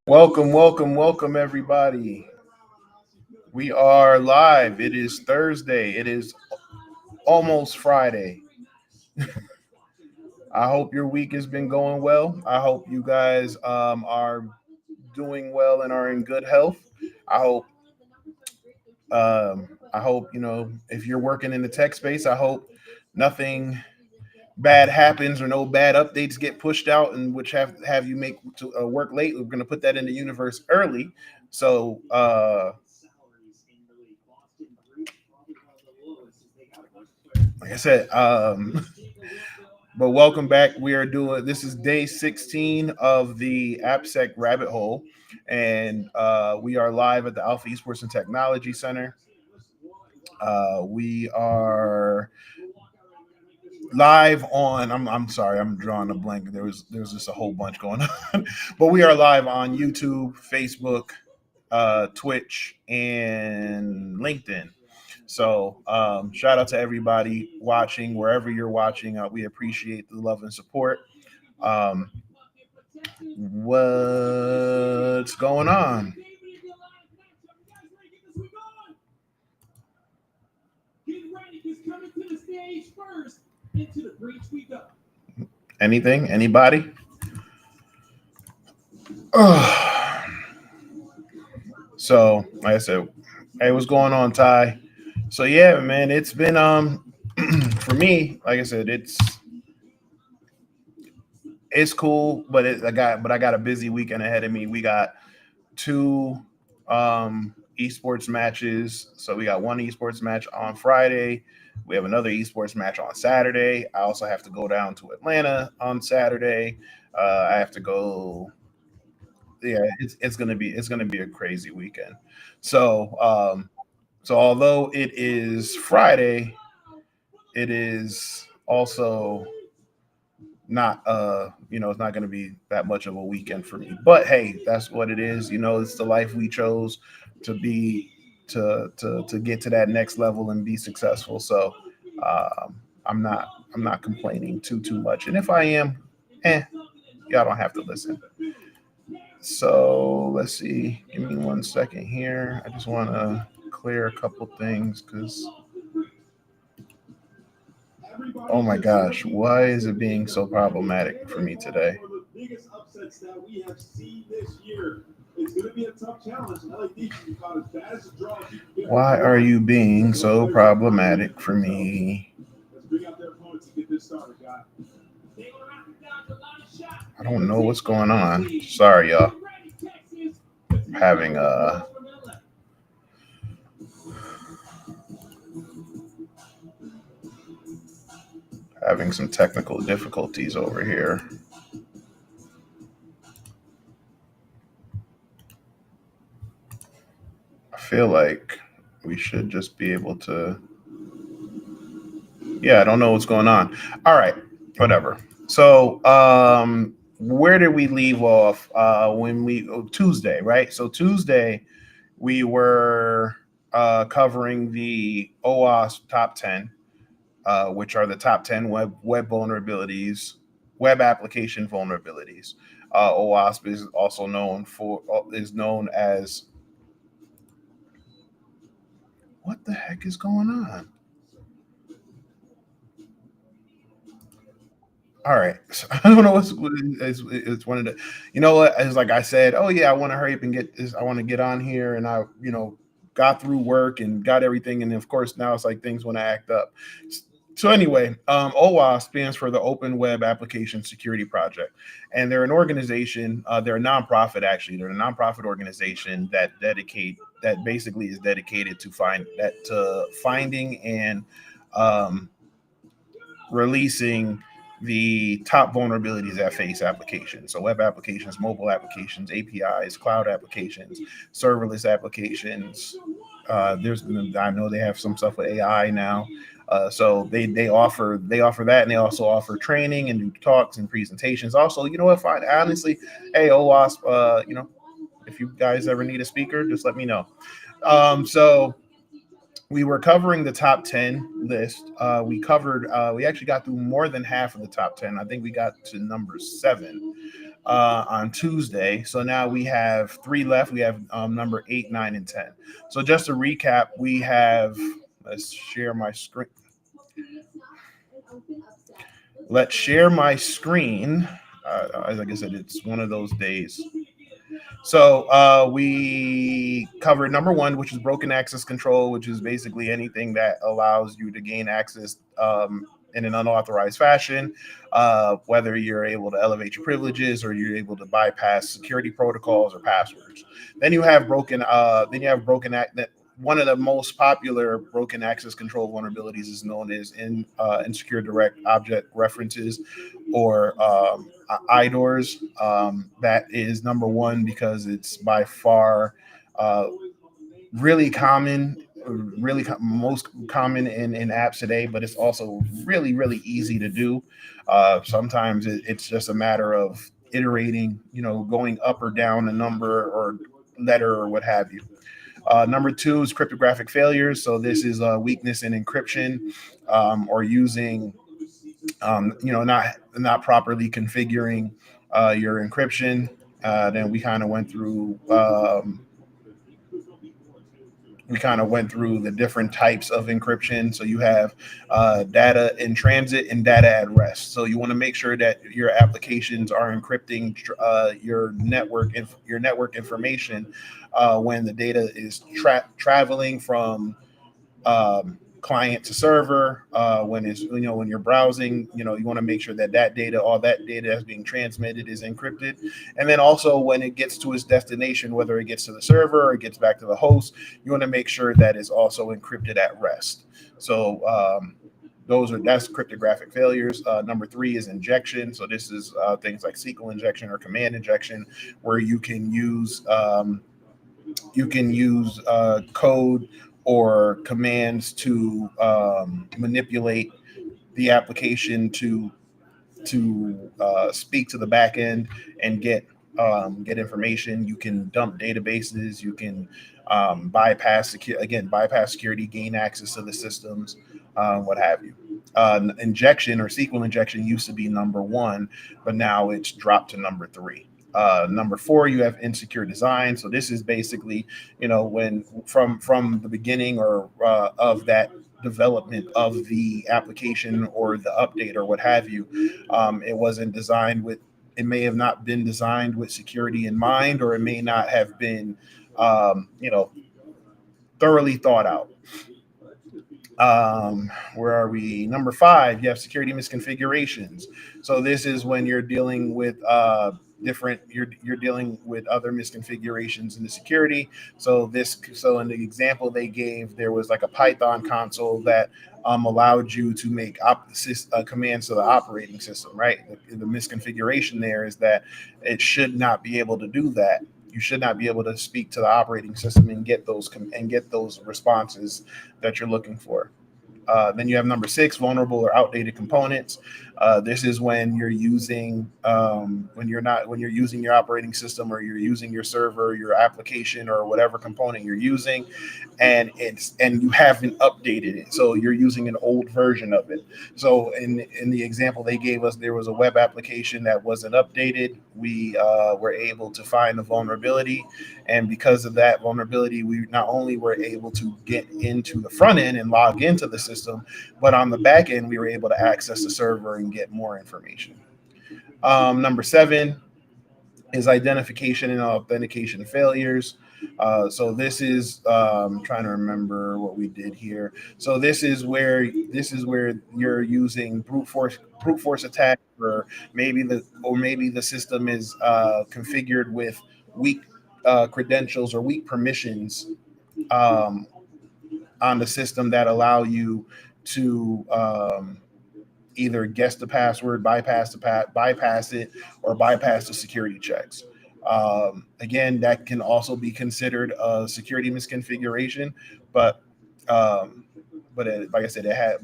Welcome, welcome, welcome, everybody. We are live. It is Thursday. It is almost Friday. I hope your week has been going well. I hope you guys are doing well and are in good health. I hope if you're working in the tech space, I hope nothing bad happens or no bad updates get pushed out and which have you make to work late. We're going to put that in the universe early. So like I said, but welcome back. We are doing this is day 16 of the Appsec Rabbit Hole, and we are live at the Alpha Esports and Technology Center. We are live on. I'm sorry, I'm drawing a blank. There was just a whole bunch going on, but we are live on YouTube, Facebook, Twitch, and LinkedIn. So shout out to everybody watching wherever you're watching. We appreciate the love and support. Um, what's going on? Anything? Anybody? So, like I said, hey, what's going on, Ty? So yeah, man, it's been for me, like I said, it's cool, but I got a busy weekend ahead of me. We got two esports matches. So we got one esports match on Friday. We have another esports match on Saturday. I also have to go down to Atlanta on Saturday. I have to go. Yeah, it's gonna be a crazy weekend. So so although it is Friday, it is also not it's not going to be that much of a weekend for me, but hey, that's what it is. It's the life we chose to be to get to that next level and be successful. So I'm not complaining too much, and if I am, eh, y'all don't have to listen. So let's see, give me 1 second here. I just want to clear a couple things because oh my gosh, why is it being so problematic for me today? Why are you being so problematic for me? I don't know what's going on. Sorry, y'all. Having having some technical difficulties over here. I feel like we should just be able to. Yeah, I don't know what's going on. All right, whatever. So, where did we leave off when Tuesday, right? So Tuesday we were covering the OWASP Top 10, which are the top 10 web vulnerabilities, web application vulnerabilities. OWASP is also known as what the heck is going on? All right. So I don't know it's one of the, what, it's like I said, oh yeah, I want to hurry up and get this. I want to get on here, and I, got through work and got everything. And of course now it's like things want to act up. So anyway, OWASP stands for the Open Web Application Security Project, and they're an organization. They're a nonprofit, actually. They're a nonprofit organization that basically is dedicated to finding and um, releasing the top vulnerabilities that face applications. So web applications, mobile applications, APIs, cloud applications, serverless applications. I know they have some stuff with AI now. So they offer that, and they also offer training and do talks and presentations. Also, you know what? Fine, honestly, hey, OWASP, if you guys ever need a speaker, just let me know. So we were covering the top 10 list. We actually got through more than half of the top 10. I think we got to number 7. on Tuesday. So now we have three left. We have number 8, 9, and 10. So just to recap, we have, let's share my screen. Let's share my screen. Like I said, it's one of those days. So we covered number 1, which is broken access control, which is basically anything that allows you to gain access in an unauthorized fashion, whether you're able to elevate your privileges or you're able to bypass security protocols or passwords. Then you have broken. Then you have broken act that. One of the most popular broken access control vulnerabilities is known as insecure direct object references, or IDORs. That is number 1 because it's by far uh, really common, most common in apps today, but it's also really easy to do. Sometimes it's just a matter of iterating, going up or down a number or letter or what have you. Number 2 is cryptographic failures. So this is a weakness in encryption, or using, not properly configuring your encryption. Then we kind of went through the different types of encryption. So you have data in transit and data at rest. So you want to make sure that your applications are encrypting your network information when the data is traveling from client to server. When you're browsing, you want to make sure that all that data that's being transmitted is encrypted. And then also when it gets to its destination, whether it gets to the server or it gets back to the host, you want to make sure that it's also encrypted at rest. So that's cryptographic failures. Number 3 is injection. So this is things like SQL injection or command injection, where you can use code or commands to manipulate the application to speak to the back end and get information. You can dump databases. You can bypass security, gain access to the systems, what have you. Injection or SQL injection used to be number 1, but now it's dropped to number 3. Number 4, you have insecure design. So this is basically, when from the beginning or of that development of the application or the update or what have you, it wasn't designed with. It may have not been designed with security in mind, or it may not have been, thoroughly thought out. Where are we? Number 5, you have security misconfigurations. So this is when you're dealing with you're dealing with other misconfigurations in the security. So in the example they gave, there was like a Python console that allowed you to make commands to the operating system, right? The misconfiguration there is that it should not be able to do that. You should not be able to speak to the operating system and get those responses that you're looking for. Then you have number 6, vulnerable or outdated components. This is when you're using when you're using your operating system, or you're using your server, your application, or whatever component you're using, and you haven't updated it. So you're using an old version of it. So in the example they gave us, there was a web application that wasn't updated. We were able to find the vulnerability, and because of that vulnerability, we not only were able to get into the front end and log into the system, but on the back end, we were able to access the server and get more information. Number 7 is identification and authentication failures. So this is trying to remember what we did here. So this is where you're using brute force attack, or maybe the system is configured with weak credentials or weak permissions on the system that allow you to either guess the password, bypass it, or bypass the security checks. Again, that can also be considered a security misconfiguration, but like I said, it had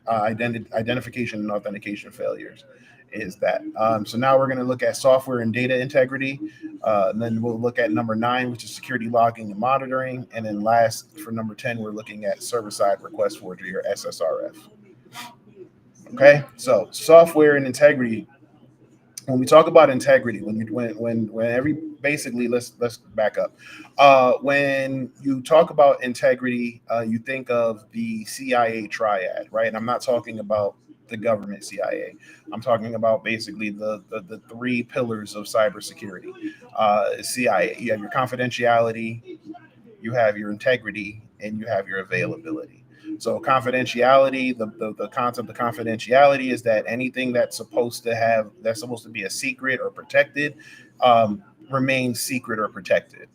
identification and authentication failures is that. So now we're going to look at software and data integrity. And then we'll look at number 9, which is security logging and monitoring. And then last, for number 10, we're looking at server-side request forgery, or SSRF. Okay, so software and integrity. When we talk about integrity, when every basically let's back up. When you talk about integrity, you think of the CIA triad, right? And I'm not talking about the government CIA. I'm talking about basically the three pillars of cybersecurity. CIA, you have your confidentiality, you have your integrity, and you have your availability. So confidentiality, the concept of confidentiality is that anything that's supposed to be a secret or protected remains secret or protected.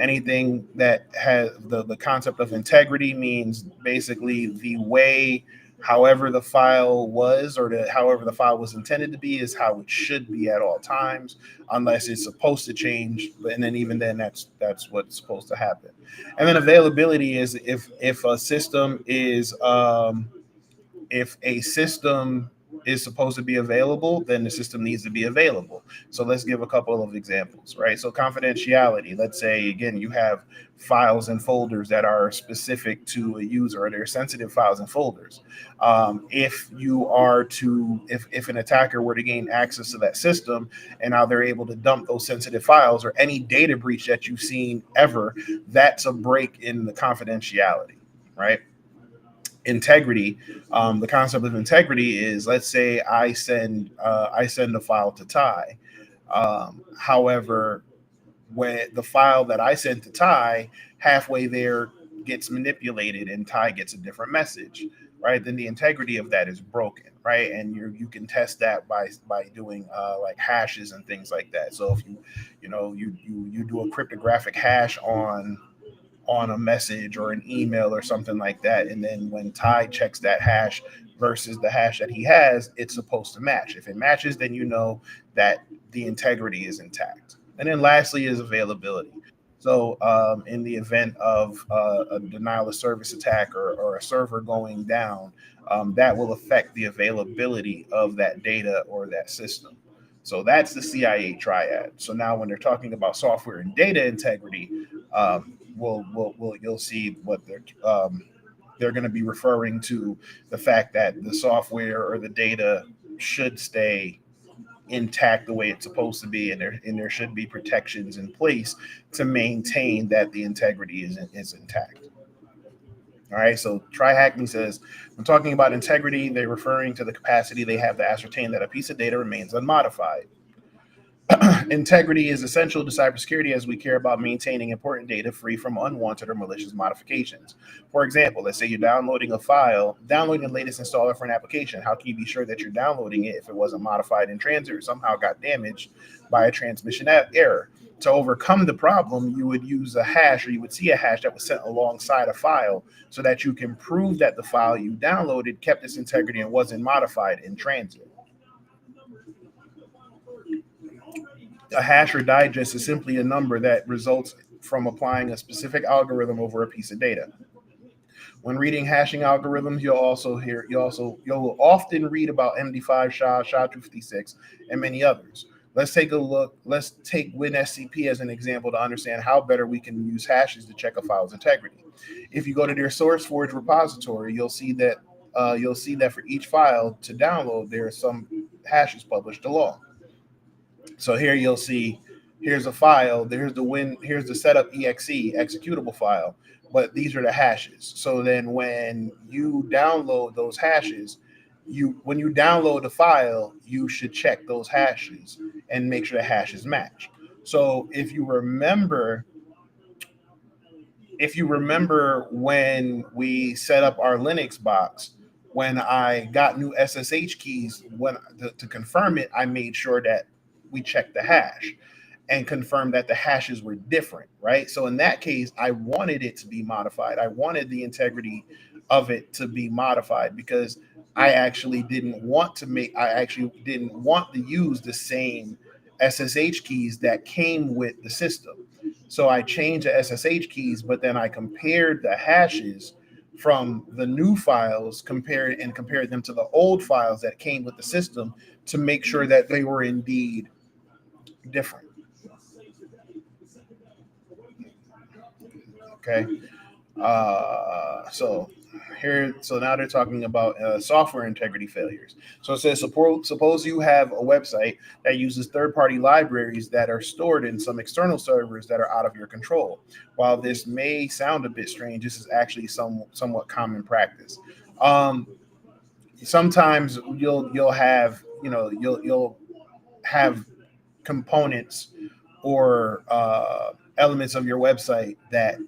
Anything that has the concept of integrity means basically the way however the file was or however the file was intended to be is how it should be at all times, unless it's supposed to change. And then even then, that's what's supposed to happen. And then availability is if a system is if a system is supposed to be available, then the system needs to be available. So let's give a couple of examples, right? So confidentiality, let's say again, you have files and folders that are specific to a user, or they're sensitive files and folders. If an attacker were to gain access to that system and now they're able to dump those sensitive files or any data breach that you've seen ever, that's a break in the confidentiality, right? Integrity, the concept of integrity is, let's say I send a file to Ty. However, when the file that I sent to Ty, halfway there gets manipulated and Ty gets a different message, right? Then the integrity of that is broken, right? And you can test that by doing like hashes and things like that. So if you do a cryptographic hash on a message or an email or something like that. And then when Ty checks that hash versus the hash that he has, it's supposed to match. If it matches, then you know that the integrity is intact. And then lastly is availability. So in the event of a denial of service attack or a server going down, that will affect the availability of that data or that system. So that's the CIA triad. So now when they're talking about software and data integrity, you'll see what they're going to be referring to the fact that the software or the data should stay intact the way it's supposed to be, and there should be protections in place to maintain that the integrity is intact. All right, so TryHackMe says, when talking about integrity, they're referring to the capacity they have to ascertain that a piece of data remains unmodified. Integrity is essential to cybersecurity as we care about maintaining important data free from unwanted or malicious modifications. For example, let's say you're downloading the latest installer for an application. How can you be sure that you're downloading it if it wasn't modified in transit or somehow got damaged by a transmission error? To overcome the problem, you would use a hash, or you would see a hash that was sent alongside a file so that you can prove that the file you downloaded kept its integrity and wasn't modified in transit. A hash or digest is simply a number that results from applying a specific algorithm over a piece of data. When reading hashing algorithms, you'll often read about MD5 SHA-256, and many others. Let's take a look. Let's take WinSCP as an example to understand how better we can use hashes to check a file's integrity. If you go to their SourceForge repository, you'll see that for each file to download, there are some hashes published along. So here you'll see, here's a file, here's the setup exe executable file, but these are the hashes. So then when you download those hashes, when you download the file, you should check those hashes and make sure the hashes match. So if you remember when we set up our Linux box, when I got new SSH keys, to confirm it, I made sure that we checked the hash and confirmed that the hashes were different, right? So in that case, I wanted it to be modified. I wanted the integrity of it to be modified because I actually didn't want to use the same SSH keys that came with the system. So I changed the SSH keys, but then I compared the hashes from the new files, compared them to the old files that came with the system to make sure that they were indeed different. Okay. So here, so now they're talking about software integrity failures. So it says, suppose you have a website that uses third-party libraries that are stored in some external servers that are out of your control. While this may sound a bit strange, this is actually somewhat common practice. Um, Sometimes you'll have, you'll have components or elements of your website that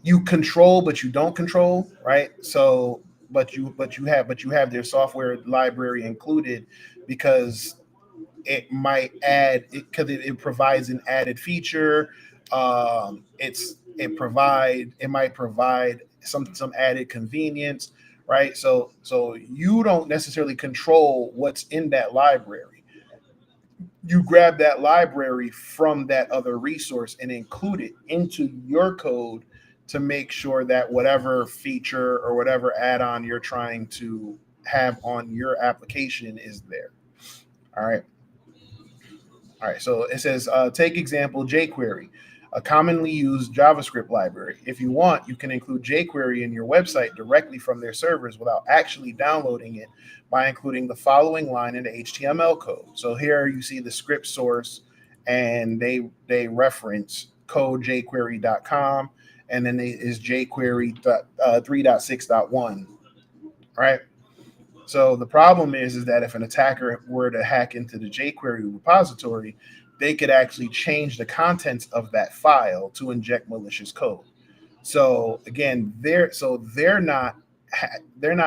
you control but you don't control, right? So but you have their software library included because it provides an added feature. It might provide some added convenience, right? So you don't necessarily control what's in that library. You grab that library from that other resource and include it into your code to make sure that whatever feature or whatever add-on you're trying to have on your application is there. All right. All right, so it says, take example jQuery, a commonly used JavaScript library. If you want, you can include jQuery in your website directly from their servers without actually downloading it by including the following line in the HTML code. So here you see the script source, and they reference code jQuery.com, and then is jQuery 3.6.1, right? So the problem is that if an attacker were to hack into the jQuery repository, they could actually change the contents of that file to inject malicious code. So again, they're not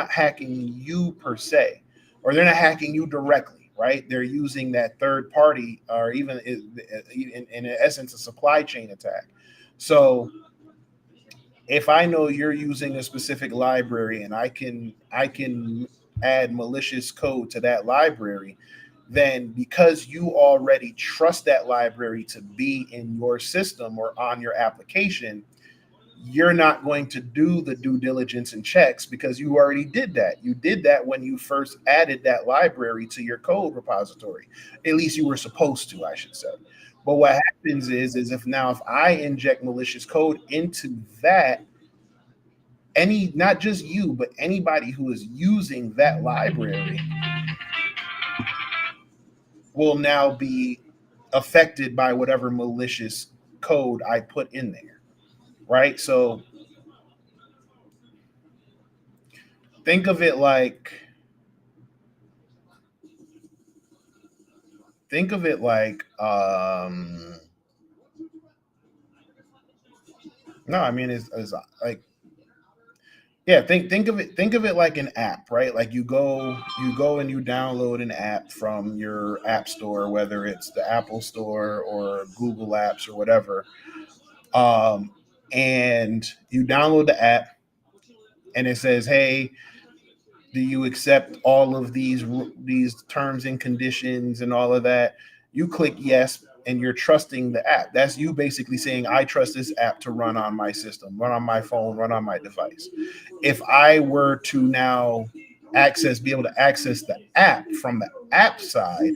hacking you per se, or they're not hacking you directly, right? They're using that third party, or even in essence a supply chain attack. So if I know you're using a specific library and I can add malicious code to that library, then because you already trust that library to be in your system or on your application, you're not going to do the due diligence and checks because you already did that. You did that when you first added that library to your code repository. At least you were supposed to, I should say. But what happens is if I inject malicious code into that, any not just you, but anybody who is using that library will now be affected by whatever malicious code I put in there, right? So think of it like think of it like no, I mean it's like, yeah, think of it like an app, right? Like you go and you download an app from your app store, whether it's the Apple Store or Google Apps or whatever. Um, and you download the app, and it says, "Hey, do you accept all of these terms and conditions and all of that?" You click yes, and you're trusting the app. That's you basically saying, "I trust this app to run on my system, run on my phone, run on my device." If I were to now be able to access the app from the app side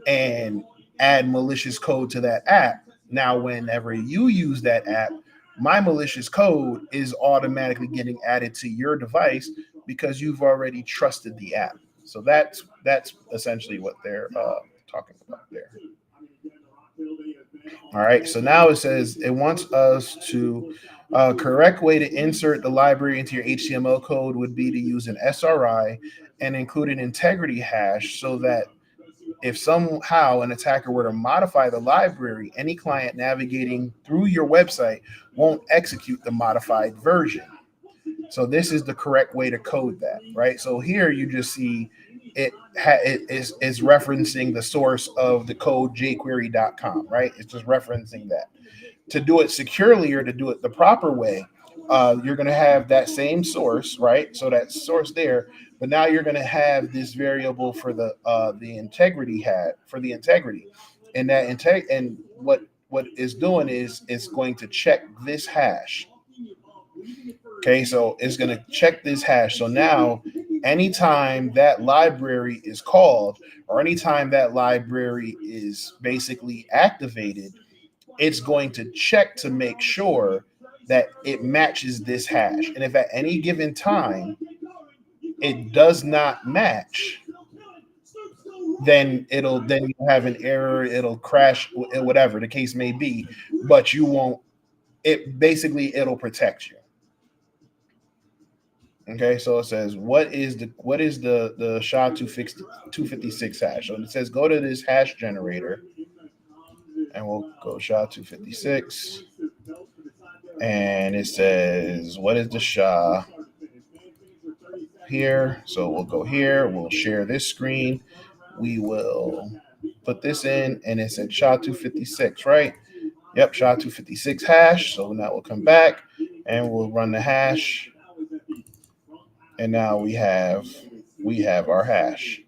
and add malicious code to that app, now whenever you use that app, my malicious code is automatically getting added to your device because you've already trusted the app. So that's essentially what they're talking about there. All right. So now it says it wants us to correct way to insert the library into your HTML code would be to use an SRI and include an integrity hash so that if somehow an attacker were to modify the library, any client navigating through your website won't execute the modified version. So this is the correct way to code that, right? So here you just see it is referencing the source of the code jQuery.com, right? It's just referencing that. To do it securely or to do it the proper way, you're going to have that same source, right? So that source there, but now you're going to have this variable for the integrity hat for the integrity, and what is doing is it's going to check this hash. Okay, so it's going to check this hash. So now, anytime that library is called, or anytime that library is basically activated, it's going to check to make sure that it matches this hash. And if at any given time it does not match, then you'll have an error, it'll crash, whatever the case may be, but you won't, it'll protect you. Okay, so it says what is the SHA-256 hash? So it says go to this hash generator, and we'll go SHA-256, and it says what is the SHA here. So we'll go here, we'll share this screen, we will put this in, and it said SHA-256, right? Yep, SHA-256 hash. So now we'll come back and we'll run the hash. And now we have our hash.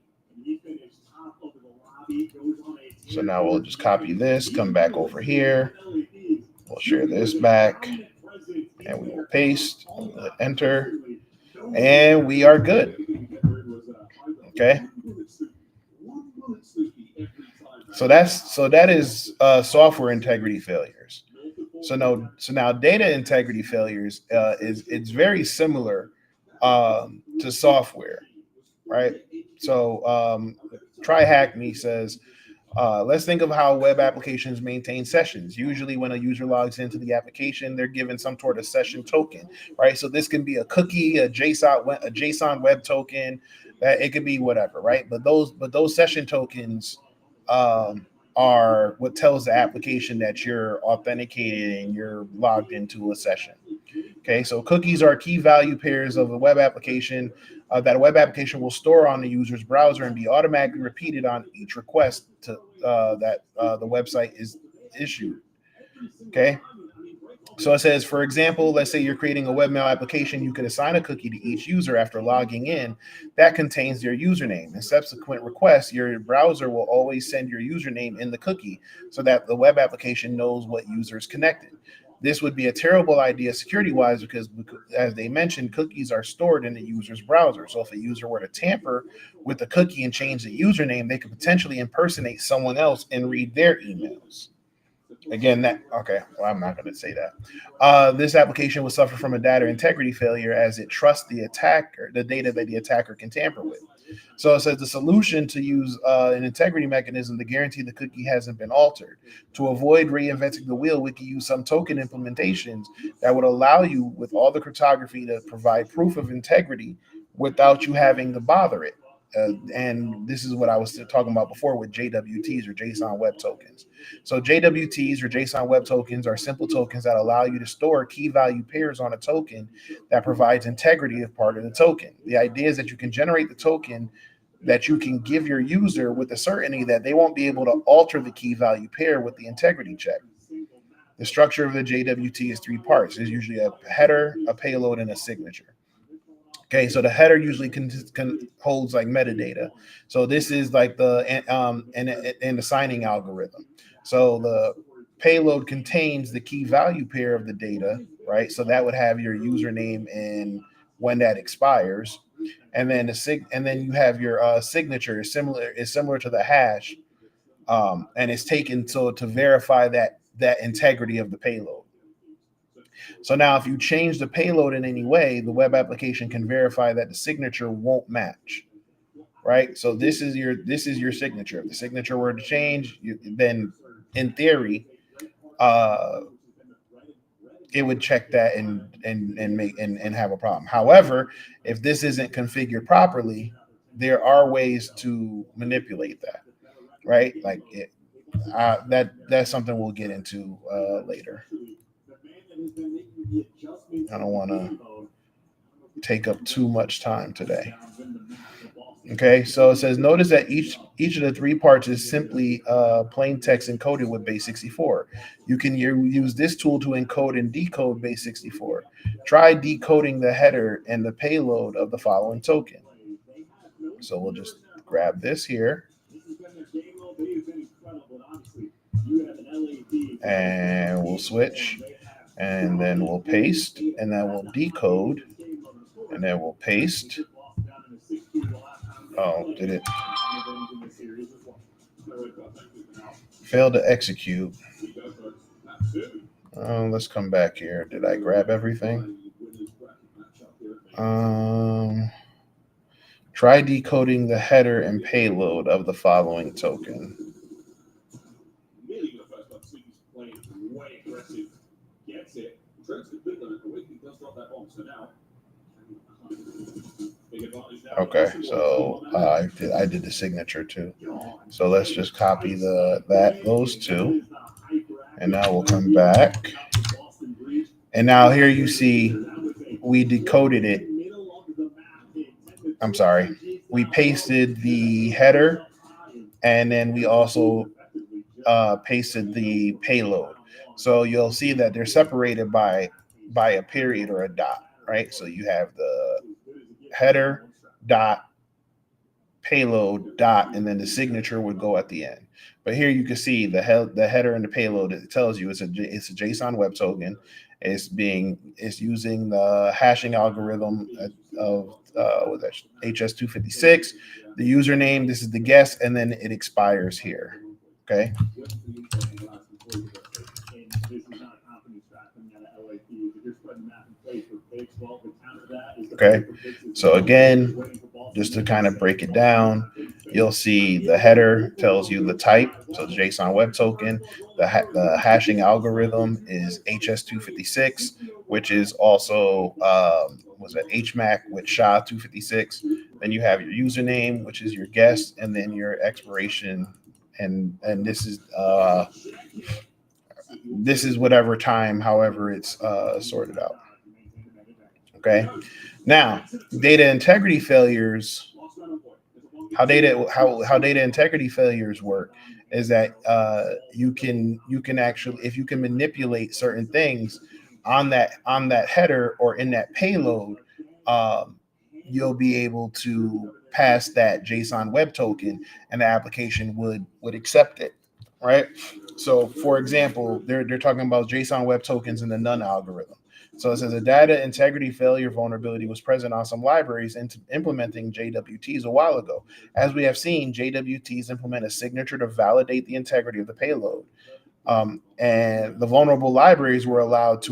So now we'll just copy this, come back over here. We'll share this back, and we will paste, we'll hit enter, and we are good. Okay. So that is software integrity failures. So now data integrity failures it's very similar to software, right? So TryHackMe says, let's think of how web applications maintain sessions. Usually when a user logs into the application, they're given some sort of session token, right? So this can be a cookie, a JSON web token, it could be whatever, right? But those session tokens are what tells the application that you're authenticated and you're logged into a session. Okay, so cookies are key value pairs of a web application that a web application will store on the user's browser and be automatically repeated on each request that the website is issued. Okay, so it says, for example, let's say you're creating a webmail application, you can assign a cookie to each user after logging in that contains their username. In subsequent requests, your browser will always send your username in the cookie so that the web application knows what user is connected. This would be a terrible idea security-wise because, as they mentioned, cookies are stored in the user's browser. So if a user were to tamper with the cookie and change the username, they could potentially impersonate someone else and read their emails. Again, I'm not going to say that. This application will suffer from a data integrity failure as it trusts the data that the attacker can tamper with. So it says the solution to use an integrity mechanism to guarantee the cookie hasn't been altered. To avoid reinventing the wheel, we can use some token implementations that would allow you, with all the cryptography, to provide proof of integrity without you having to bother it. And this is what I was talking about before with JWTs or JSON Web Tokens. So JWTs or JSON Web Tokens are simple tokens that allow you to store key value pairs on a token that provides integrity as part of the token. The idea is that you can generate the token that you can give your user with the certainty that they won't be able to alter the key value pair with the integrity check. The structure of the JWT is three parts. There's usually a header, a payload, and a signature. Okay, so the header usually holds like metadata. So this is like the and the signing algorithm. So the payload contains the key value pair of the data, right? So that would have your username and when that expires, and then you have your signature is similar to the hash, and it's taken to verify that integrity of the payload. So now if you change the payload in any way, the web application can verify that the signature won't match, right? So this is your signature. If the signature were to change, then in theory, it would check that and have a problem. However, if this isn't configured properly, there are ways to manipulate that, right? Like that's something we'll get into later. I don't want to take up too much time today. Okay, so it says, notice that each of the three parts is simply plain text encoded with base 64. You can use this tool to encode and decode base 64. Try decoding the header and the payload of the following token. So we'll just grab this here. And we'll switch. And then we'll paste. And then we'll decode. And then we'll paste. Oh, did it? Failed to execute. Let's come back here. Did I grab everything? Try decoding the header and payload of the following token. Okay, so I did the signature too. So let's just copy those two, and now we'll come back. And now here you see we decoded it. I'm sorry, we pasted the header, and then we also pasted the payload. So you'll see that they're separated by a period or a dot, right? So you have the header dot payload dot, and then the signature would go at the end. But here you can see the header and the payload. It tells you it's a JSON web token. It's using the hashing algorithm of HS256. The username, this is the guess, and then it expires here. Okay. Okay. So again, just to kind of break it down, you'll see the header tells you the type, so the JSON web token. The hashing algorithm is HS256, which is also was it HMAC with SHA-256. Then you have your username, which is your guess, and then your expiration, and this is whatever time, however it's sorted out. Okay. Now, data integrity failures. How data integrity failures work is that you can actually, if you can manipulate certain things on that header or in that payload, you'll be able to pass that JSON web token, and the application would accept it, right? So, for example, they're talking about JSON web tokens in the none algorithm. So it says a data integrity failure vulnerability was present on some libraries implementing JWTs a while ago. As we have seen, JWTs implement a signature to validate the integrity of the payload. And the vulnerable libraries were allowed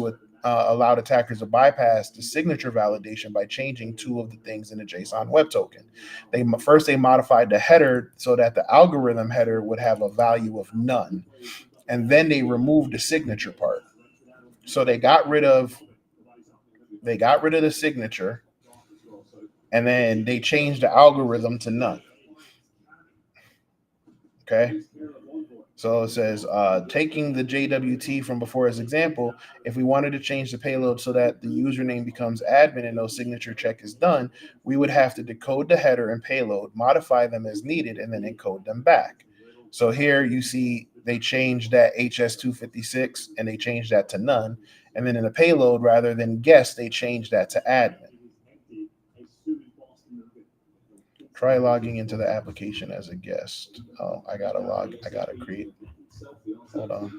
attackers to bypass the signature validation by changing two of the things in the JSON web token. They modified the header so that the algorithm header would have a value of none, and then they removed the signature part. So they got rid of the signature, and then they changed the algorithm to none. Okay. So it says, taking the JWT from before as example, if we wanted to change the payload so that the username becomes admin and no signature check is done, we would have to decode the header and payload, modify them as needed, and then encode them back. So here you see they changed that HS256 and they changed that to none. And then in the payload, rather than guess, they changed that to admin. Try logging into the application as a guest. Oh, I gotta create. Hold on.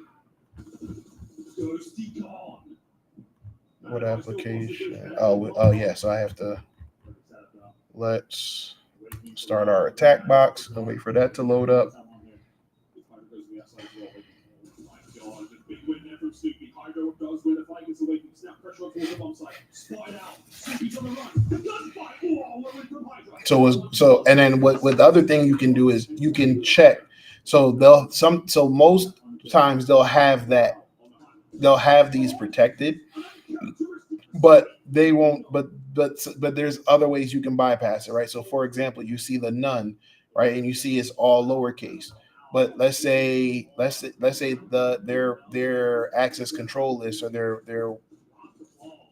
What application? Oh yeah. So I have to. Let's start our attack box and wait for that to load up. And then what the other thing you can do is you can check. So most times they'll have these protected, but they won't. But there's other ways you can bypass it, right? So for example, you see the none, right, and you see it's all lowercase. But let's say their access control list or their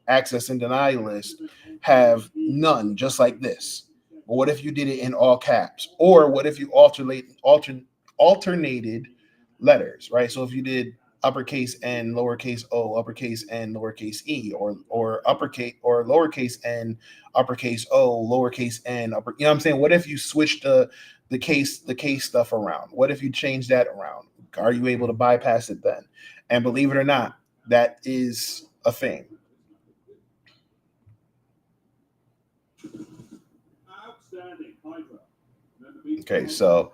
access and deny list have none, just like this. But what if you did it in all caps? Or what if you alternated letters, right? So if you did uppercase N, lowercase o, uppercase N, lowercase e, or uppercase or lowercase N, uppercase o, lowercase N, you know what I'm saying? What if you switched the case stuff around? What if you change that around? Are you able to bypass it then? And believe it or not, that is a thing. Okay, so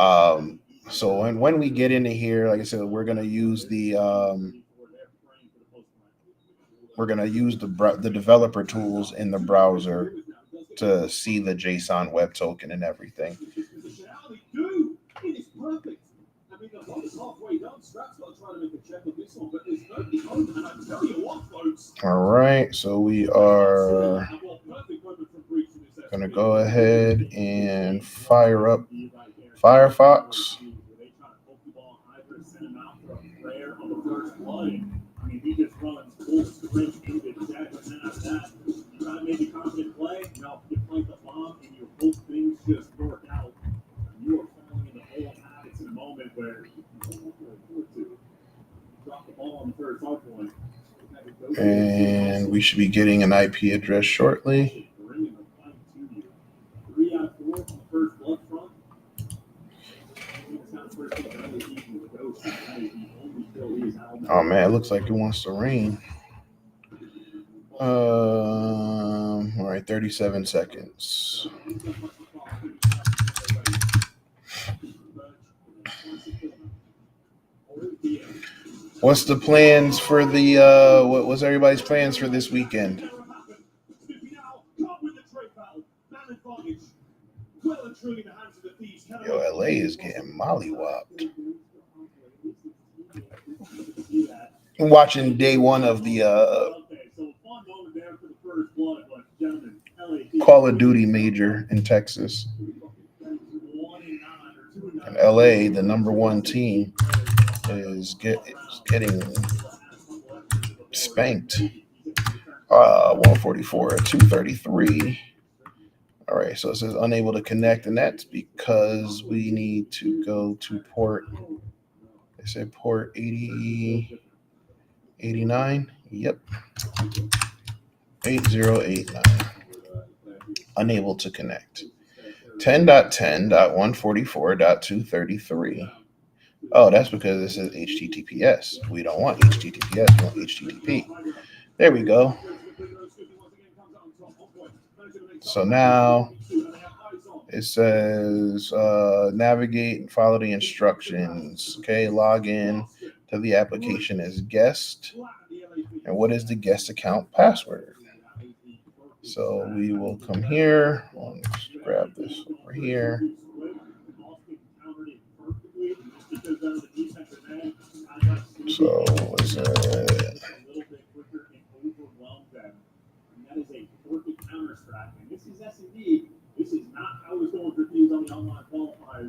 when we get into here, like I said, we're going to use the we're going to use the developer tools in the browser to see the JSON web token and everything. All right, so we are going to go ahead and fire up Firefox. And we should be getting an IP address shortly. Oh man, it looks like it wants to rain. All right, 37 seconds. What's the plans for the what was everybody's plans for this weekend? Yo, LA is getting mollywopped. I'm watching day one of the Call of Duty major in Texas. And LA, the number one team, is getting spanked. 144 at 233. All right, so it says unable to connect, and that's because we need to go to port. They said port 89. Yep. 8089. Unable to connect. 10.10.144.233. Oh, that's because it says HTTPS. We don't want HTTPS, we want HTTP. There we go. So now it says navigate and follow the instructions. Okay, log in to the application as guest. And what is the guest account password? So we will come here. Let's grab this over here. So is it?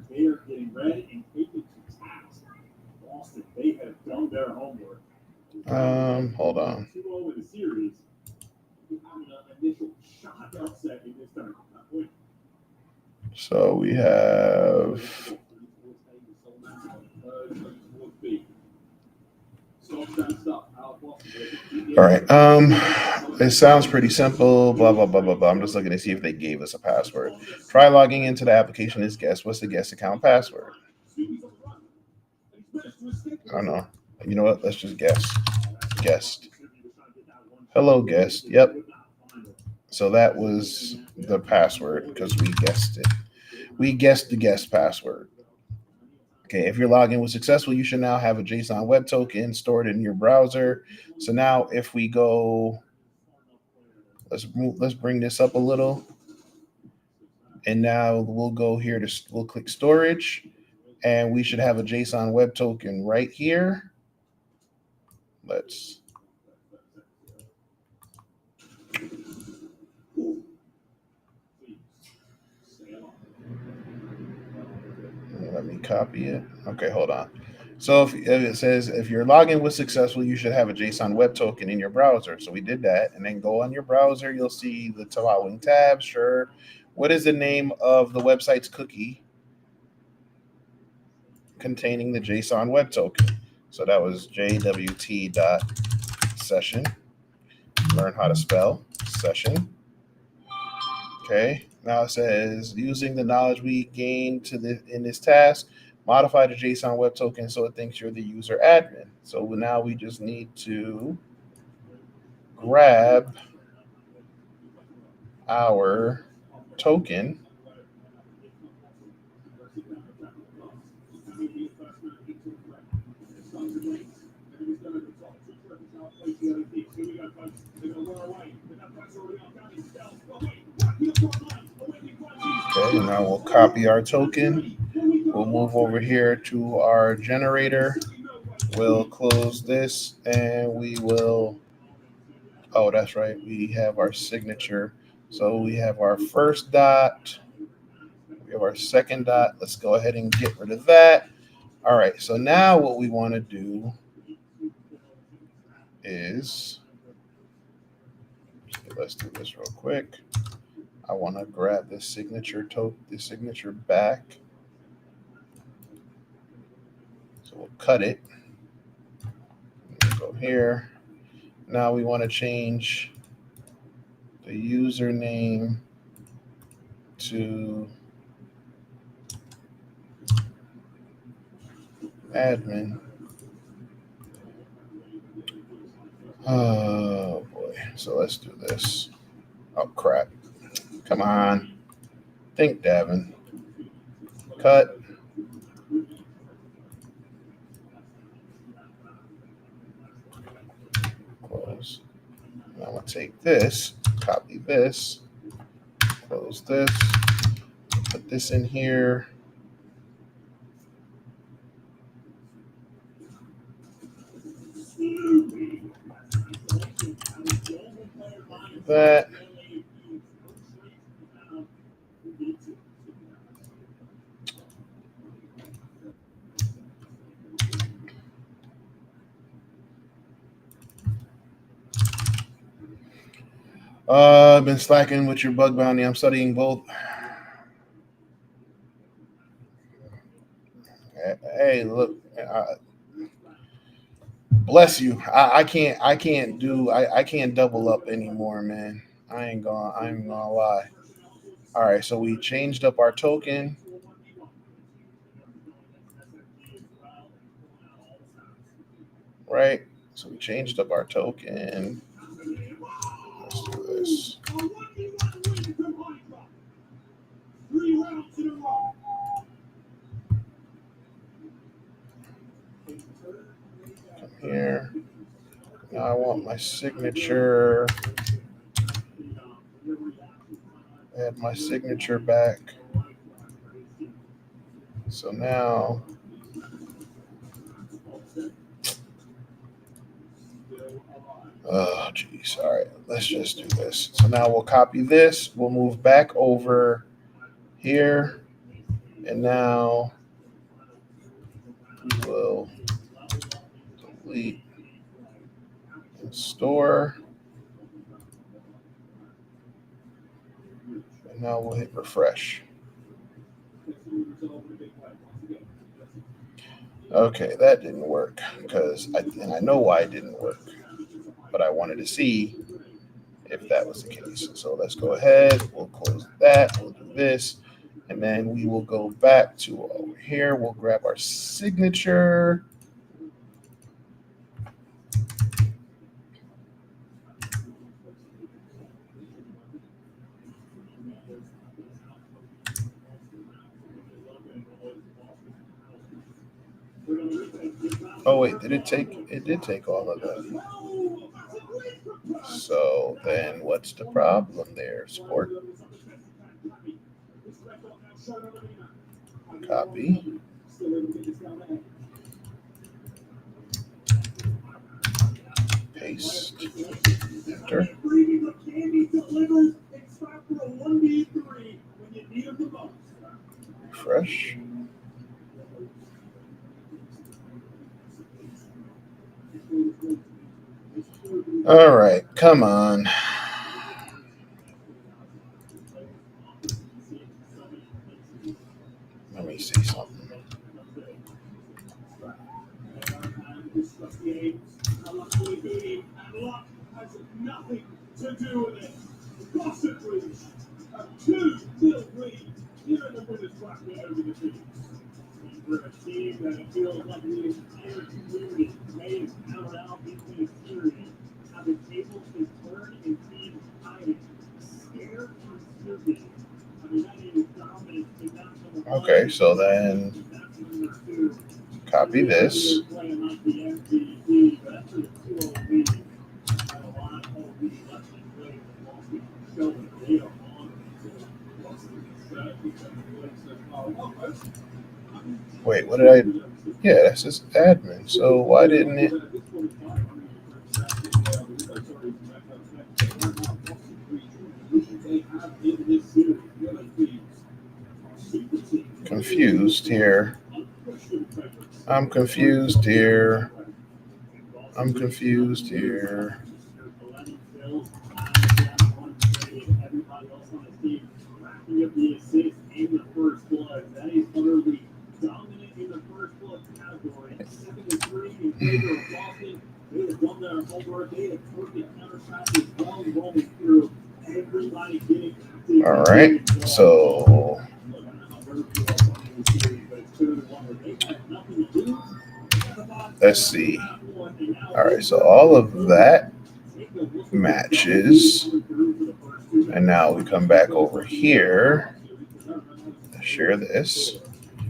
They are getting ready and taken to task. Boston, they have done their homework. Hold on. So we have. All right. It sounds pretty simple. Blah blah blah blah blah. I'm just looking to see if they gave us a password. Try logging into the application as guest. What's the guest account password? I don't know. You know what? Let's just guess. Guest. Hello, guest. Yep. So that was the password because we guessed it. We guessed the guest password. Okay, if your login was successful, you should now have a JSON web token stored in your browser. So now if we go, let's bring this up a little. And now we'll go here we'll click storage, and we should have a JSON web token right here. Let me copy it. Okay, hold on. So if it says if your login was successful, you should have a JSON web token in your browser. So we did that, and then go on your browser. You'll see the following tabs. Sure. What is the name of the website's cookie containing the JSON web token? So that was jwt.session. Learn how to spell session. Okay. Now it says using the knowledge we gained in this task, modify the JSON web token so it thinks you're the user admin. So now we just need to grab our token. Now we'll copy our token. We'll move over here to our generator. We'll close this and we will, oh, that's right. We have our signature. So we have our first dot. We have our second dot. Let's go ahead and get rid of that. All right. So now what we want to do is, let's do this real quick. I want to grab this signature back. So we'll cut it. Go here. Now we want to change the username to admin. Oh boy. So let's do this. Oh crap. Come on. Think, Davin. Cut. Close. Now I'm going to take this, copy this, close this, put this in here. That. I've been slacking with your bug bounty. I'm studying both. Hey, look, bless you. I can't double up anymore, man. I ain't gonna lie. All right, so we changed up our token. Right, so we changed up our token. Let's do this. Come here. Now I want my signature. Add my signature back. So now, oh geez. All right, let's just do this. So now we'll copy this. We'll move back over here, and now we will delete and store. And now we'll hit refresh. Okay, that didn't work because I know why it didn't work, but I wanted to see if that was the case. So let's go ahead. We'll close that. We'll do this. And then we will go back to over here. We'll grab our signature. Oh wait, it did take all of that. So then what's the problem there, sport? Copy. Paste. Enter. Refresh. All right, come on. Let me see something. Nothing to do with it. Concentrate. A 2-0 lead. Here in the winners' bracket over the Chiefs. For a team that feels like the entire community may have found out into this period, how the tables can turn and feed hiding. Scared or stupid. I mean, that is dominant. Okay, so then copy this. Wait, what did I? Yeah, that's just admin. So why didn't it? Confused here. I'm confused here. I'm confused here. All right, so let's see. All right, so all of that matches. And now we come back over here. Share this.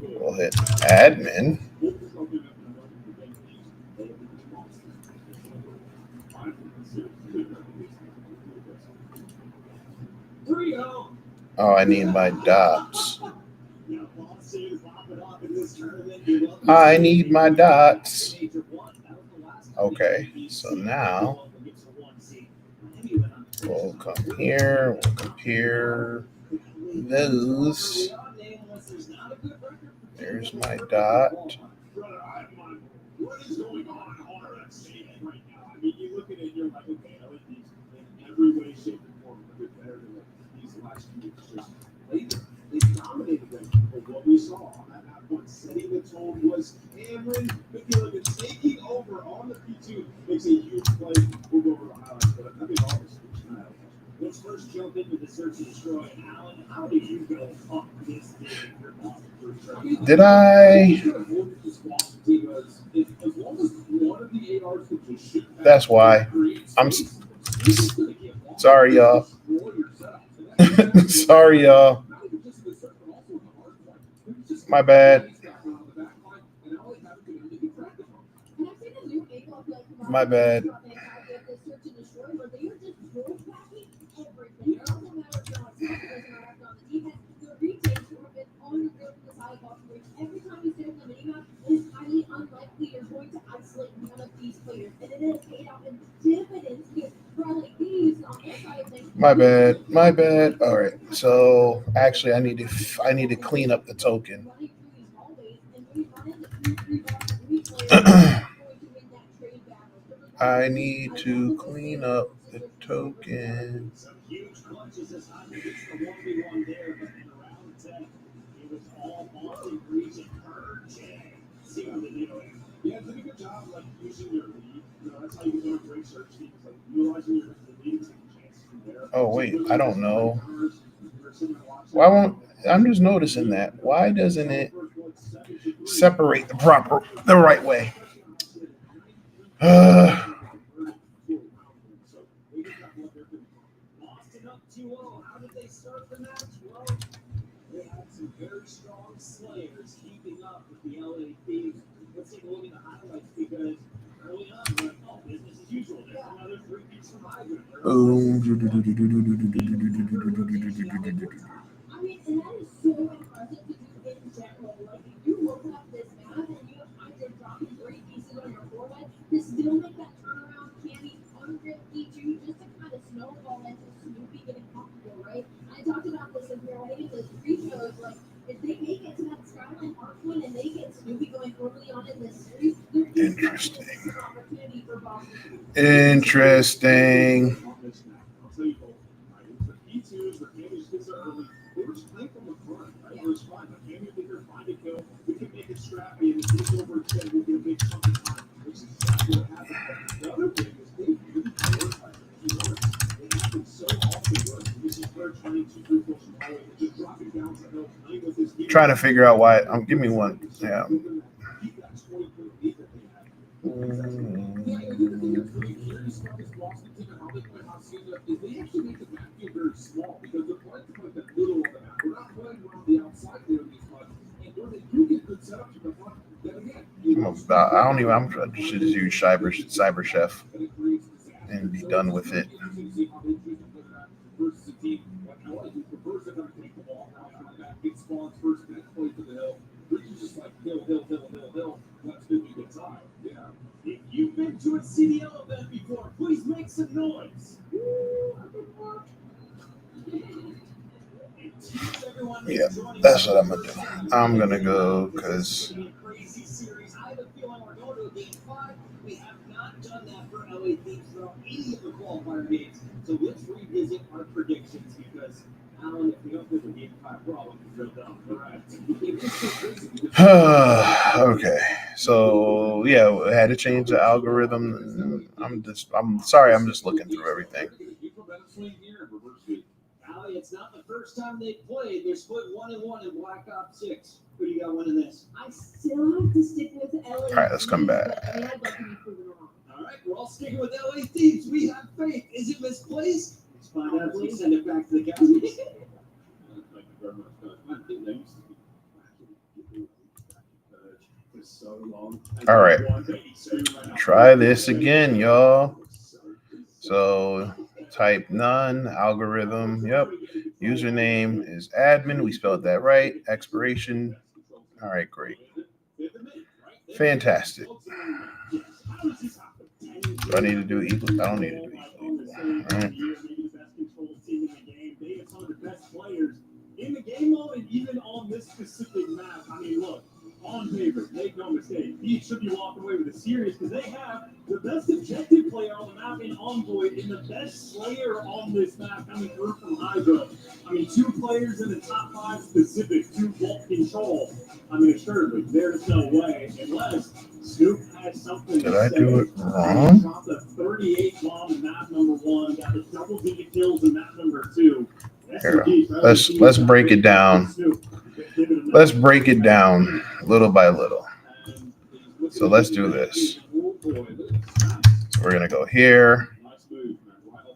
We'll hit admin. Oh, I need my dots. I need my dots. Okay, so now we'll come here. We'll compare those. There's my dot. Did I? That's why. I'm sorry, y'all. Sorry, y'all. My bad. My bad. My bad. My bad. All right. So actually, I need to clean up the token. I need to clean up the token. Oh wait, I don't know. Why won't I'm just noticing that. Why doesn't it separate the right way? Interesting. Trying to figure out why. Give me one. Yeah. I don't even. I'm trying to just use Cyber Chef and be done with it. If you've been to a CDL event before, please make some noise. Yeah, that's what I'm gonna do. I'm gonna go because I have a feeling we're going to a game 5. We have not done that for LA teams throughout any of the qualifier games. So let's revisit our predictions because Alan, if we don't win the game 5, we're all looking real dumb. okay. So yeah, I had to change the algorithm. I'm sorry, I'm just looking through everything. Ali, it's not the first time they've played. They're split 1-1 in Black Ops 6. Who do you got winning this? I still have to stick with LA. All right, let's come back. I'd like to be proven wrong. All right, we're all sticking with LA teams. We have faith. Is it misplaced? Let's find out as we send it back to the Cowboys. All right, try this again, y'all. So type none, algorithm, yep. Username is admin, we spelled that right. Expiration, all right, great. Fantastic. Do I need to do equal? I don't need to do equal. All right. In the game mode and even on this specific map, I mean, look, on paper, make no mistake, he should be walking away with a series because they have the best objective player on the map in Envoy and the best slayer on this map coming through from Hydra. I mean, 2 players in the top 5 specific to Vault Control. I mean, assuredly, there's no way unless Snoop has something Did to I say. do it wrong? Dropped a 38 bomb in map number 1, got the double-digit kills in map number 2. Here, let's break it down. Let's break it down little by little. So let's do this. So we're gonna go here,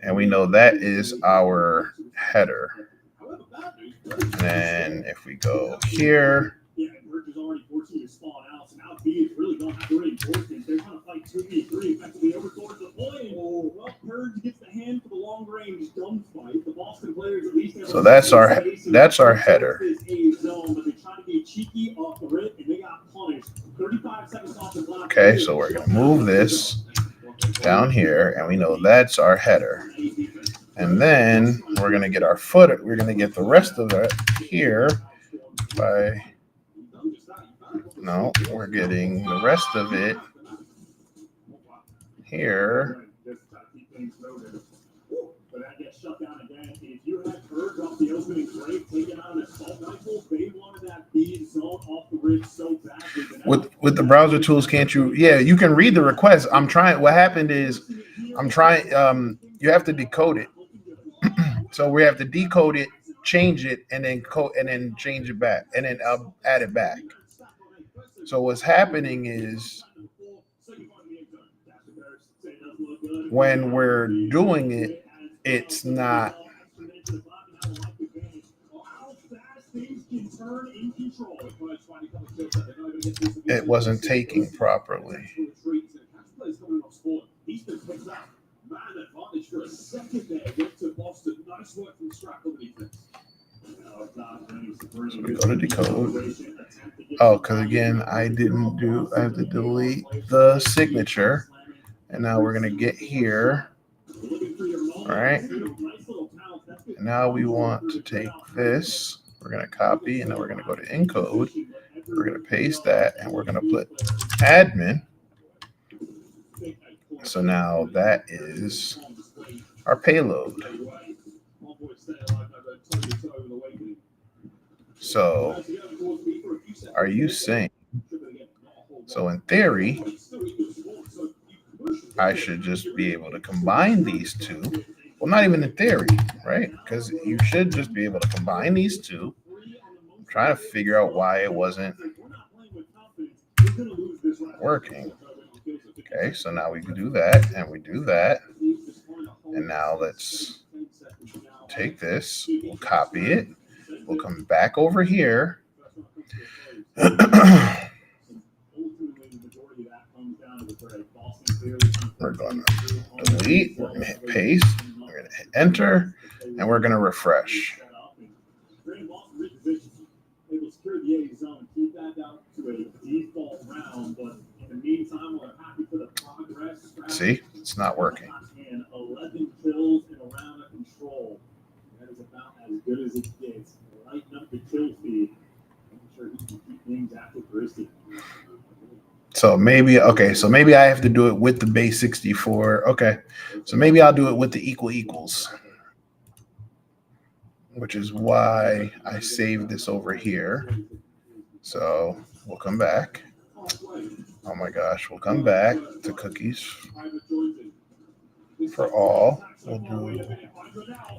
and we know that is our header. And then if we go here, so that's our header. Okay, so we're gonna move this down here, and we know that's our header. And then we're gonna get our footer. We're gonna get the rest of it here by. No, we're getting the rest of it here. With the browser tools, can't you? Yeah, you can read the request. I'm trying. What happened is, I'm trying. You have to decode it. So we have to decode it, change it, and then change it back, and then add it back. So what's happening is, when we're doing it, it's not. It wasn't taking properly. So we go to decode. Oh, because again, I have to delete the signature. And now we're going to get here. All right. And now we want to take this. We're going to copy, and then we're going to go to encode. We're going to paste that, and we're going to put admin. So now that is our payload. So are you saying, so in theory, I should just be able to combine these two? Well, not even in theory, right? Because you should just be able to combine these two. I'm trying to figure out why it wasn't working. Okay, so now we can do that, and we do that. And now let's take this, we'll copy it, we'll come back over here. We're going to delete, we're going to hit paste, we're going to hit enter, and we're going to refresh. See, it's not working. 11 kills in a round of control. That is about as good as it gets. Lighten up the kill feed. Making sure he can keep things active for his team. So maybe, okay, so maybe I have to do it with the base 64. Okay, so maybe I'll do it with the equals, which is why I saved this over here. So we'll come back. Oh my gosh, we'll come back to cookies for all. We'll do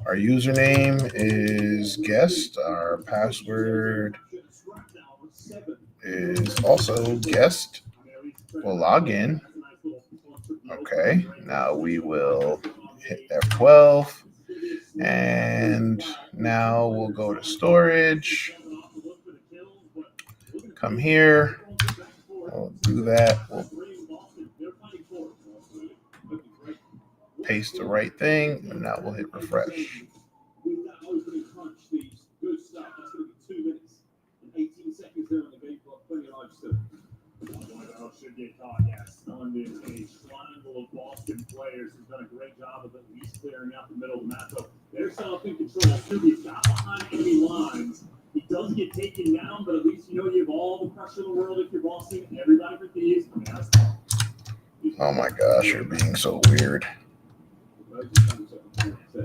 our username is guest. Our password is also guest. We'll log in. Okay, now we will hit F12. And now we'll go to storage. Come here. We'll do that. We'll paste the right thing, and now we'll hit refresh. Boston players who's done a great job of at least clearing out the middle of the map. So they're self-in-control. He's got behind enemy lines. He does get taken down, but at least you know you have all the pressure in the world if you're Boston. Everybody for thieves. I mean, that's tough. Oh my gosh, you're being so weird.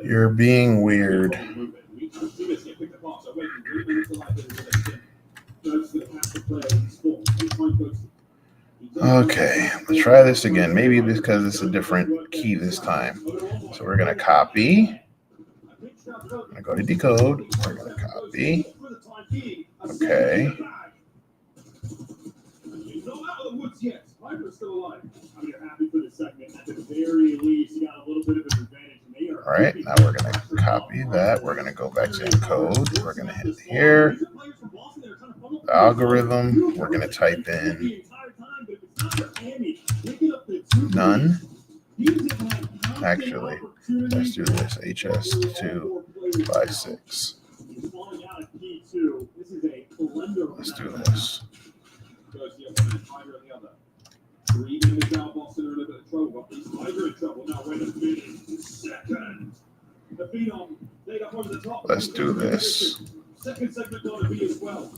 You're being weird. Okay, let's try this again. Maybe because it's a different key this time. So we're going to copy. I'm going to go to decode. We're going to copy. Okay. All right, now we're going to copy that. We're going to go back to encode. We're going to hit here. The algorithm, we're going to type in none. Actually, let's do this. HS256. Let's do this. Let's do this. Second segment going to be as well.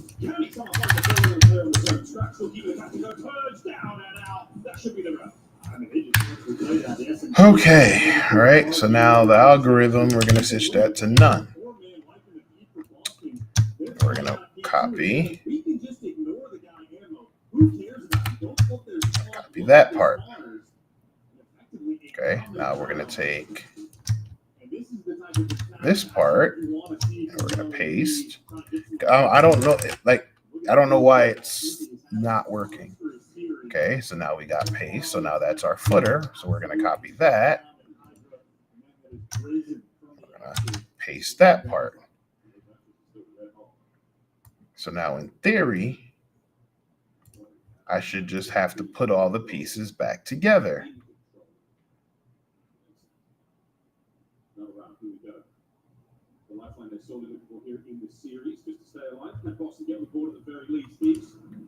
Okay, all right. So now the algorithm, we're going to switch that to none. We're going to copy. Copy that part. Okay, now we're going to take this part and we're going to paste. I don't know, I don't know why it's not working. Okay, so now we got paste. So now that's our footer. So we're going to copy that. We're going to paste that part. So now in theory, I should just have to put all the pieces back together.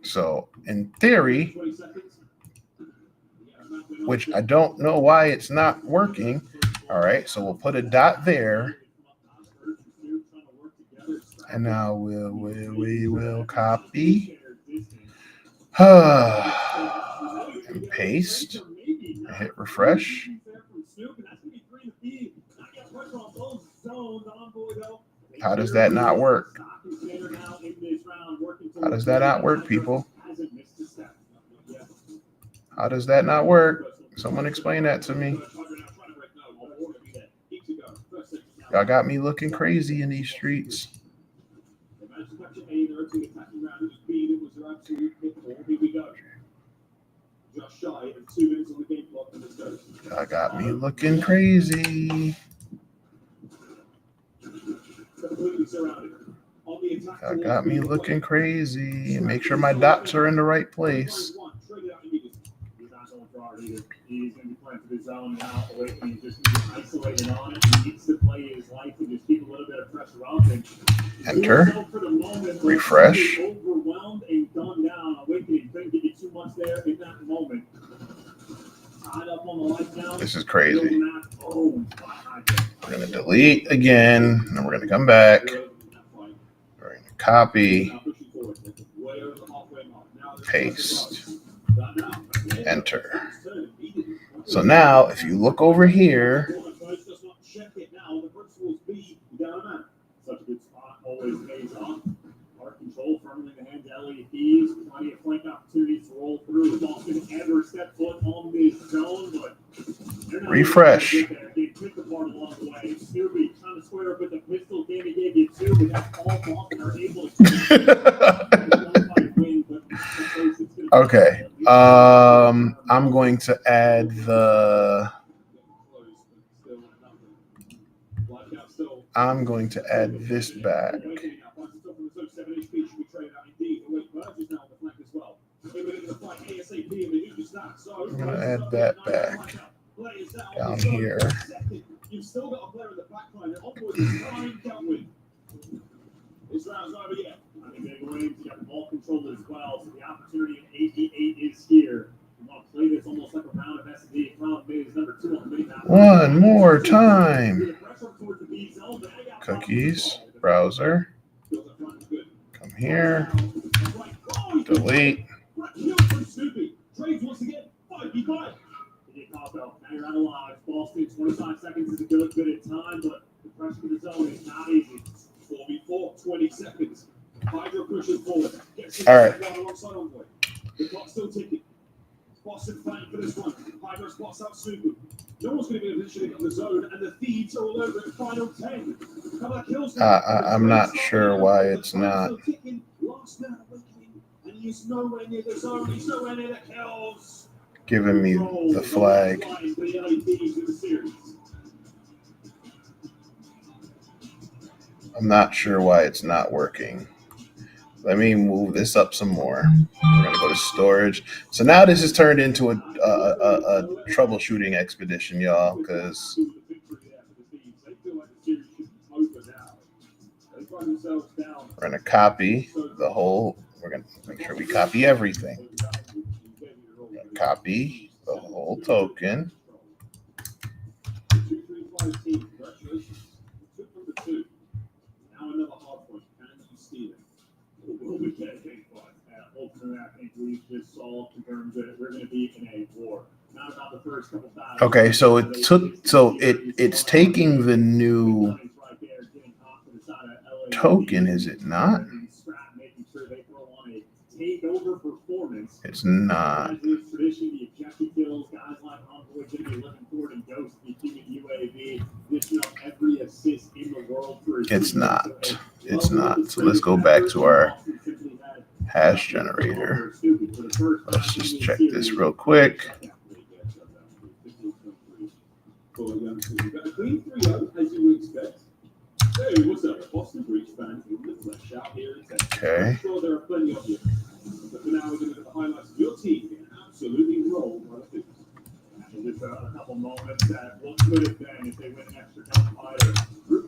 So in theory, which I don't know why it's not working. All right, so we'll put a dot there. And now we will copy and paste and hit refresh. How does that not work? How does that not work, people? How does that not work? Someone explain that to me. Y'all got me looking crazy in these streets. Y'all got me looking crazy. Y'all got me looking crazy. Make sure my dots are in the right place. He's going to be playing for the zone now. He's just isolated on it. He needs to play his life and just keep a little bit of pressure on him. Enter. Refresh. Overwhelmed and gone down. Awakening couldn't give you too much there in that moment. Tied up on the light now. This is crazy. We're going to delete again, and then we're going to come back. We're going to copy, paste, enter. So now, if you look over here, control firmly in the hands of LEDs. Plenty of flank opportunities to roll through. Boston ever step foot on this zone, but refresh. They took the part along the way. Snoopy trying to square up with the pistol game he gave you two, but that's all Boston are able to Okay. I'm going to add this back. I'm going to add that back down here. You've still got a player in the back line. Onward is trying to win. This round's over yet. I think they're going to get ball control as well. So the opportunity in 88 is here. You want to play this almost like a round of S&D. Number 2 on the mini-map. One more time. Cookies, browser. Come here. Delete. Trades once again. 5v5. Now you're out of lives. Boston, 25 seconds is a good bit of time, but the pressure in the zone is not easy. 4v4, 20 seconds. Hydro pushes forward. All right. The clock's still ticking. Boston fighting for this one. Hydro spots out Super. No one's going to be in a position to get the zone, and the thieves are all over it. Final 10. I'm not sure why it's not. Last man awakening, and he's nowhere near the zone. He's nowhere near the kills. Giving me the flag. I'm not sure why it's not working. Let me move this up some more. We're going to go to storage. So now this has turned into a troubleshooting expedition, y'all, because we're going to copy the whole. We're going to make sure we copy everything. Copy the whole token. Okay, so it's taking the new token, is it not? It's not. It's not. It's not. So let's go back to our hash generator. Let's just check this real quick. Okay. A couple moments that what could have been if they went an extra gunfighter.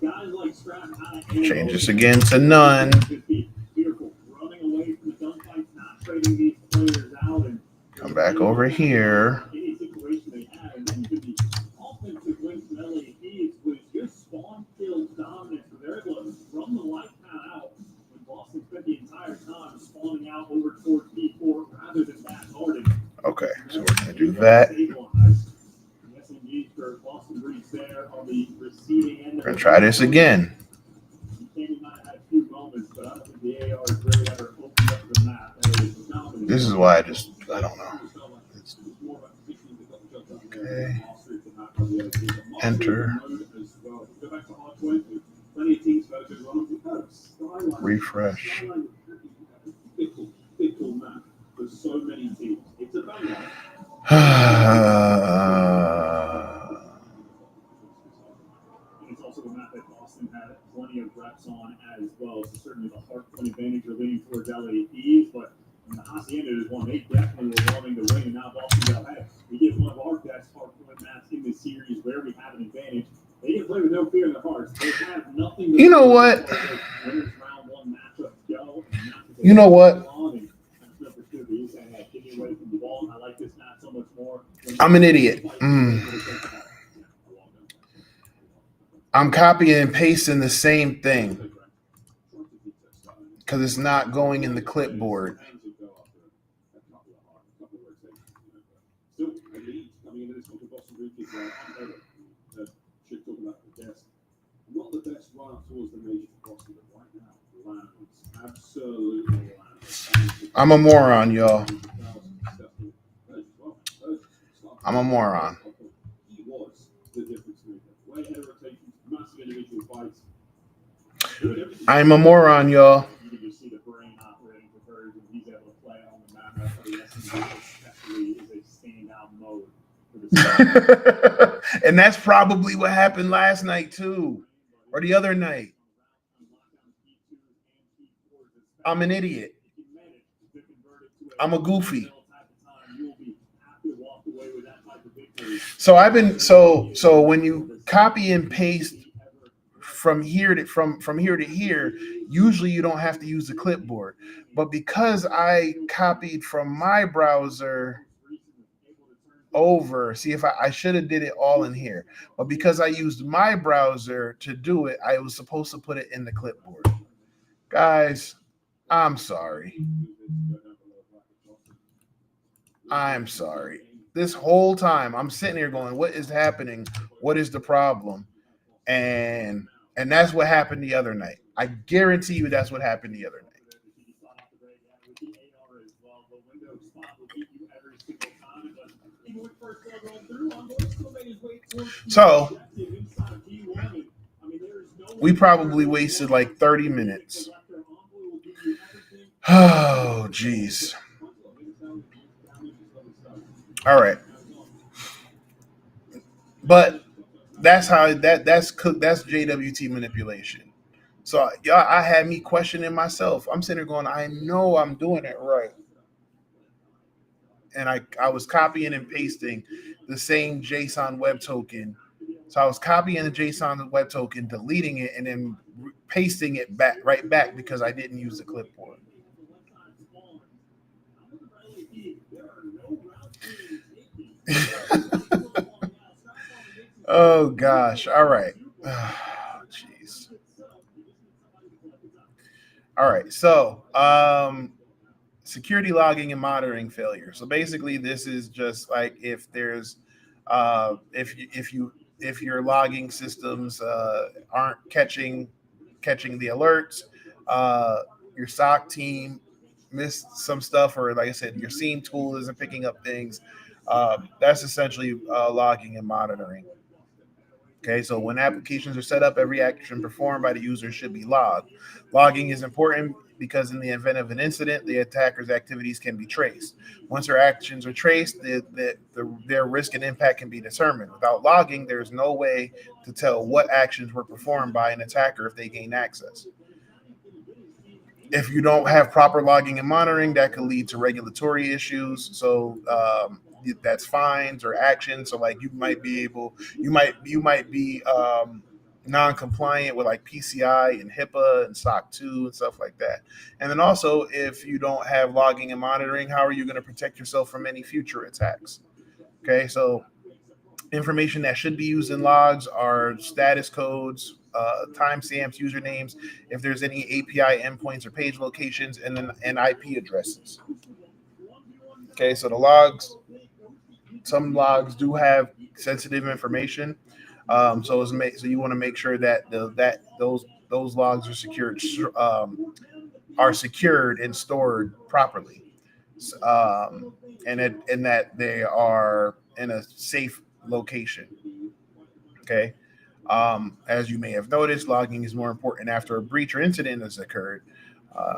Guys like Scrap change this again to none. Running away from the gunfights, not trading these players out, and come back over here. Any situation they had, and then the offensive win from LAPs was just spawn kill dominance. So they're able to run the life pad out when Boston spent the entire time spawning out over towards B4 rather than back guarding. Okay, so we're going to do that. We're going to try this again. This is why I don't know. Okay. Enter. Refresh. It's also a map that Boston had plenty of reps on as well. So certainly the hard point advantage are leaning towards LAPs, but in the Hacienda is one they definitely were wanting to win. And now Boston got ahead. We get one of our best hard point maps in this series where we have an advantage. They didn't play with no fear in their hearts. They have nothing. You know what? You know what? I'm an idiot. I'm copying and pasting the same thing because it's not going in the clipboard. Not the best run up towards the nation Boston, but right now, Lance, absolutely. I'm a moron, y'all. I'm a moron. He was the difference maker. Way ahead of rotations, massive individual fights. I'm a moron, y'all. You can just see the brain operating for Bird, and he's able to play on the map. That's what he especially is a standout mode for the And that's probably what happened last night too, or the other night. I'm an idiot. I'm a goofy. So I've been so when you copy and paste from here to here, usually you don't have to use the clipboard. But because I copied from my browser over, see if I should have did it all in here, but because I used my browser to do it, I was supposed to put it in the clipboard. Guys, I'm sorry. I'm sorry. This whole time I'm sitting here going, what is happening? What is the problem? And that's what happened the other night. I guarantee you that's what happened the other night. So we probably wasted like 30 minutes. Oh, geez. All right. But that's how that's JWT manipulation. So y'all, I had me questioning myself. I'm sitting there going, I know I'm doing it right. And I was copying and pasting the same JSON web token. So I was copying the JSON web token, deleting it, and then pasting it right back because I didn't use the clipboard. Oh gosh. All right. Jeez. All right. So security logging and monitoring failure. So basically this is just like if there's if your logging systems aren't catching the alerts, your SOC team missed some stuff, or like I said, your SIEM tool isn't picking up things. That's essentially logging and monitoring. Okay, so when applications are set up, every action performed by the user should be logged. Logging is important because in the event of an incident, the attacker's activities can be traced. Once their actions are traced, their risk and impact can be determined. Without logging, there's no way to tell what actions were performed by an attacker if they gain access. If you don't have proper logging and monitoring, that could lead to regulatory issues. So that's fines or actions. So like you might be non-compliant with like PCI and HIPAA and SOC 2 and stuff like that. And then also, if you don't have logging and monitoring, how are you going to protect yourself from any future attacks? Okay, so information that should be used in logs are status codes, timestamps, usernames, if there's any API endpoints or page locations, and then IP addresses. Okay, so the logs, some logs do have sensitive information. So you want to make sure that those logs are secured and stored properly, and that they are in a safe location. Okay. As you may have noticed, logging is more important after a breach or incident has occurred.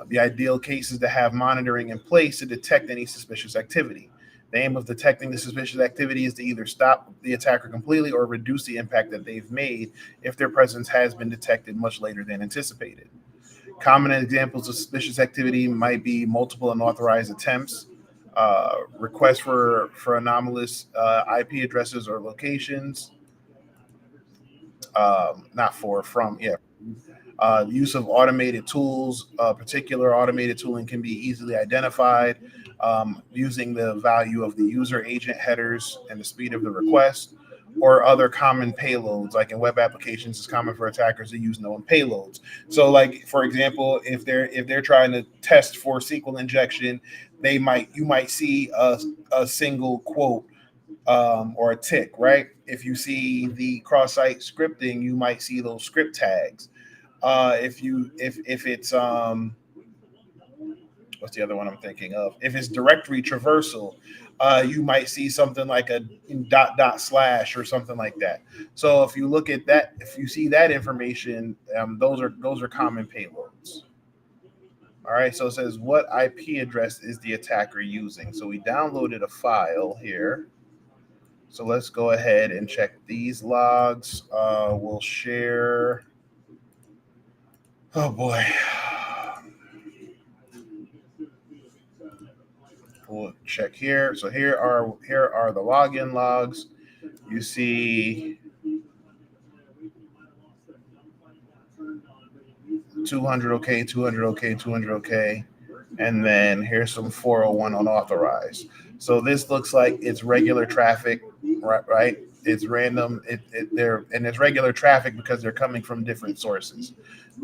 The ideal case is to have monitoring in place to detect any suspicious activity. The aim of detecting the suspicious activity is to either stop the attacker completely or reduce the impact that they've made if their presence has been detected much later than anticipated. Common examples of suspicious activity might be multiple unauthorized attempts, requests for anomalous IP addresses or locations, Use of automated tools, particular automated tooling can be easily identified using the value of the user agent headers and the speed of the request, or other common payloads. Like in web applications, it's common for attackers to use known payloads. So, like for example, if they're trying to test for SQL injection, you might see a single quote or a tick, right? If you see the cross-site scripting, you might see those script tags. If it's what's the other one I'm thinking of? If it's directory traversal, you might see something like a // or something like that. So if you look at that, if you see that information, those are common payloads. All right, so it says what IP address is the attacker using? So we downloaded a file here. So let's go ahead and check these logs. We'll share. Oh boy. We'll check here. So here are the login logs. You see 200 okay, 200 okay, 200 okay, and then here's some 401 unauthorized. So this looks like it's regular traffic, right? It's random. It's regular traffic because they're coming from different sources.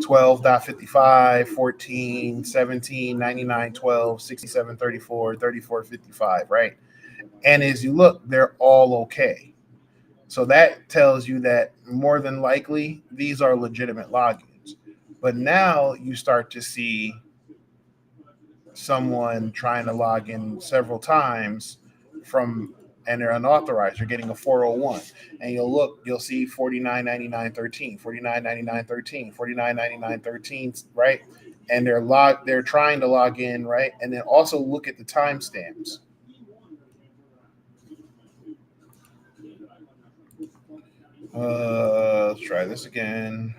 12.55, 14, 17, 99, 12, 67, 34, 34, 55, right? And as you look, they're all okay. So that tells you that more than likely these are legitimate logins. But now you start to see someone trying to log in several times and they're unauthorized. You're getting a 401, and you'll see 49.99.13, 49.99.13, 49.99.13, right? And they're trying to log in, right? And then also look at the timestamps. Let's try this again.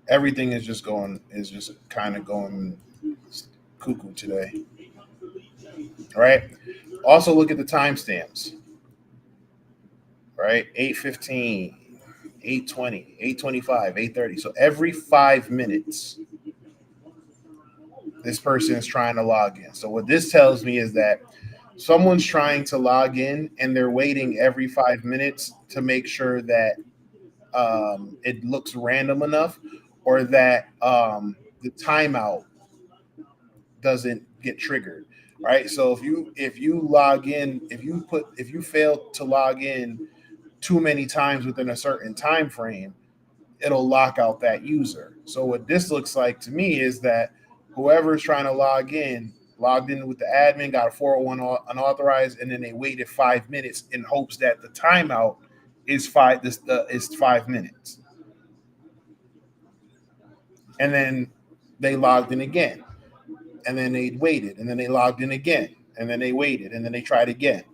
Everything is just kind of going cuckoo today. All right. Also look at the timestamps. Right? 8:15, 8:20, 8:25, 8:30. So every 5 minutes, this person is trying to log in. So what this tells me is that someone's trying to log in and they're waiting every 5 minutes to make sure that it looks random enough, or that the timeout doesn't get triggered, right? So if you log in, if you fail to log in too many times within a certain time frame, it'll lock out that user. So what this looks like to me is that whoever's trying to log in logged in with the admin, got a 401 unauthorized, and then they waited 5 minutes in hopes that the timeout is 5 minutes. And then they logged in again, and then they waited, and then they logged in again, and then they waited, and then they tried again.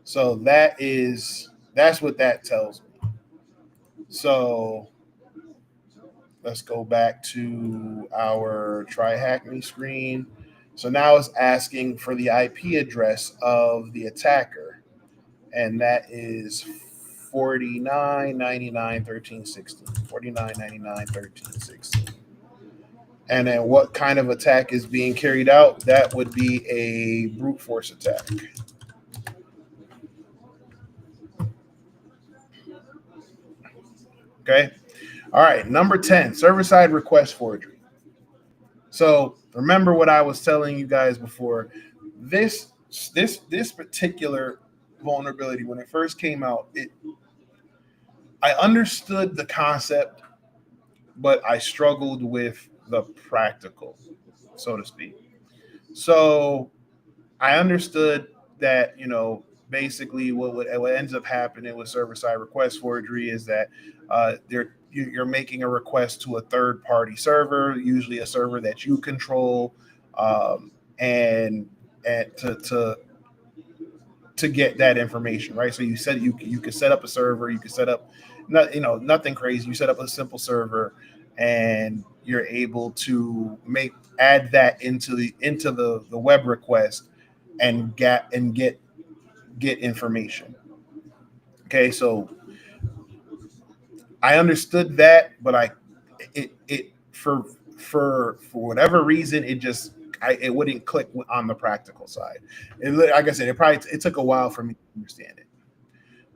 So that's what that tells me. So let's go back to our TryHackMe screen. So now it's asking for the IP address of the attacker, and that is 49.99.13.16. 49.99.13.16. And then what kind of attack is being carried out? That would be a brute force attack. Okay. All right. Number 10, server-side request forgery. So remember what I was telling you guys before. This particular vulnerability, when it first came out, I understood the concept, but I struggled with the practical, so to speak. So I understood that, basically what ends up happening with server-side request forgery is that you're making a request to a third-party server, usually a server that you control, and to get that information, right? So you said you could set up a server, you could set up nothing crazy. You set up a simple server, and you're able to add that into the web request and get information. Okay, so I understood that, but it for whatever reason, it wouldn't click on the practical side. Like I said, it took a while for me to understand it.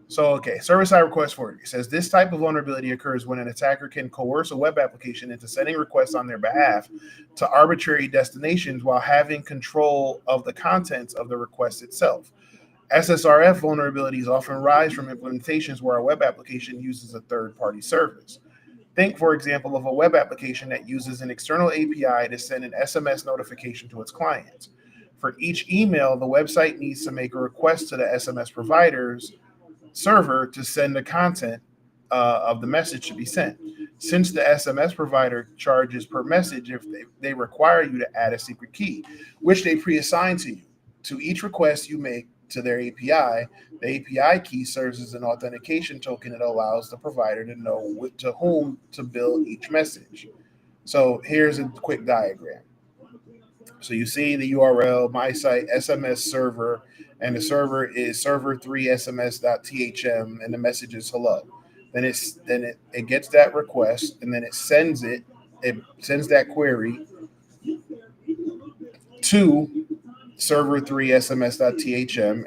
So, okay, server-side request forwarding. It says this type of vulnerability occurs when an attacker can coerce a web application into sending requests on their behalf to arbitrary destinations while having control of the contents of the request itself. SSRF vulnerabilities often rise from implementations where a web application uses a third-party service. Think, for example, of a web application that uses an external API to send an SMS notification to its clients. For each email, the website needs to make a request to the SMS provider's server to send the content of the message to be sent. Since the SMS provider charges per message, if they require you to add a secret key, which they pre-assign to you. To each request you make to their API, the API key serves as an authentication token that allows the provider to know to whom to bill each message. So here's a quick diagram. So you see the URL, my site, SMS server, and the server is server3sms.thm, and the message is hello. Then it gets that request, and then it sends that query to server3sms.thm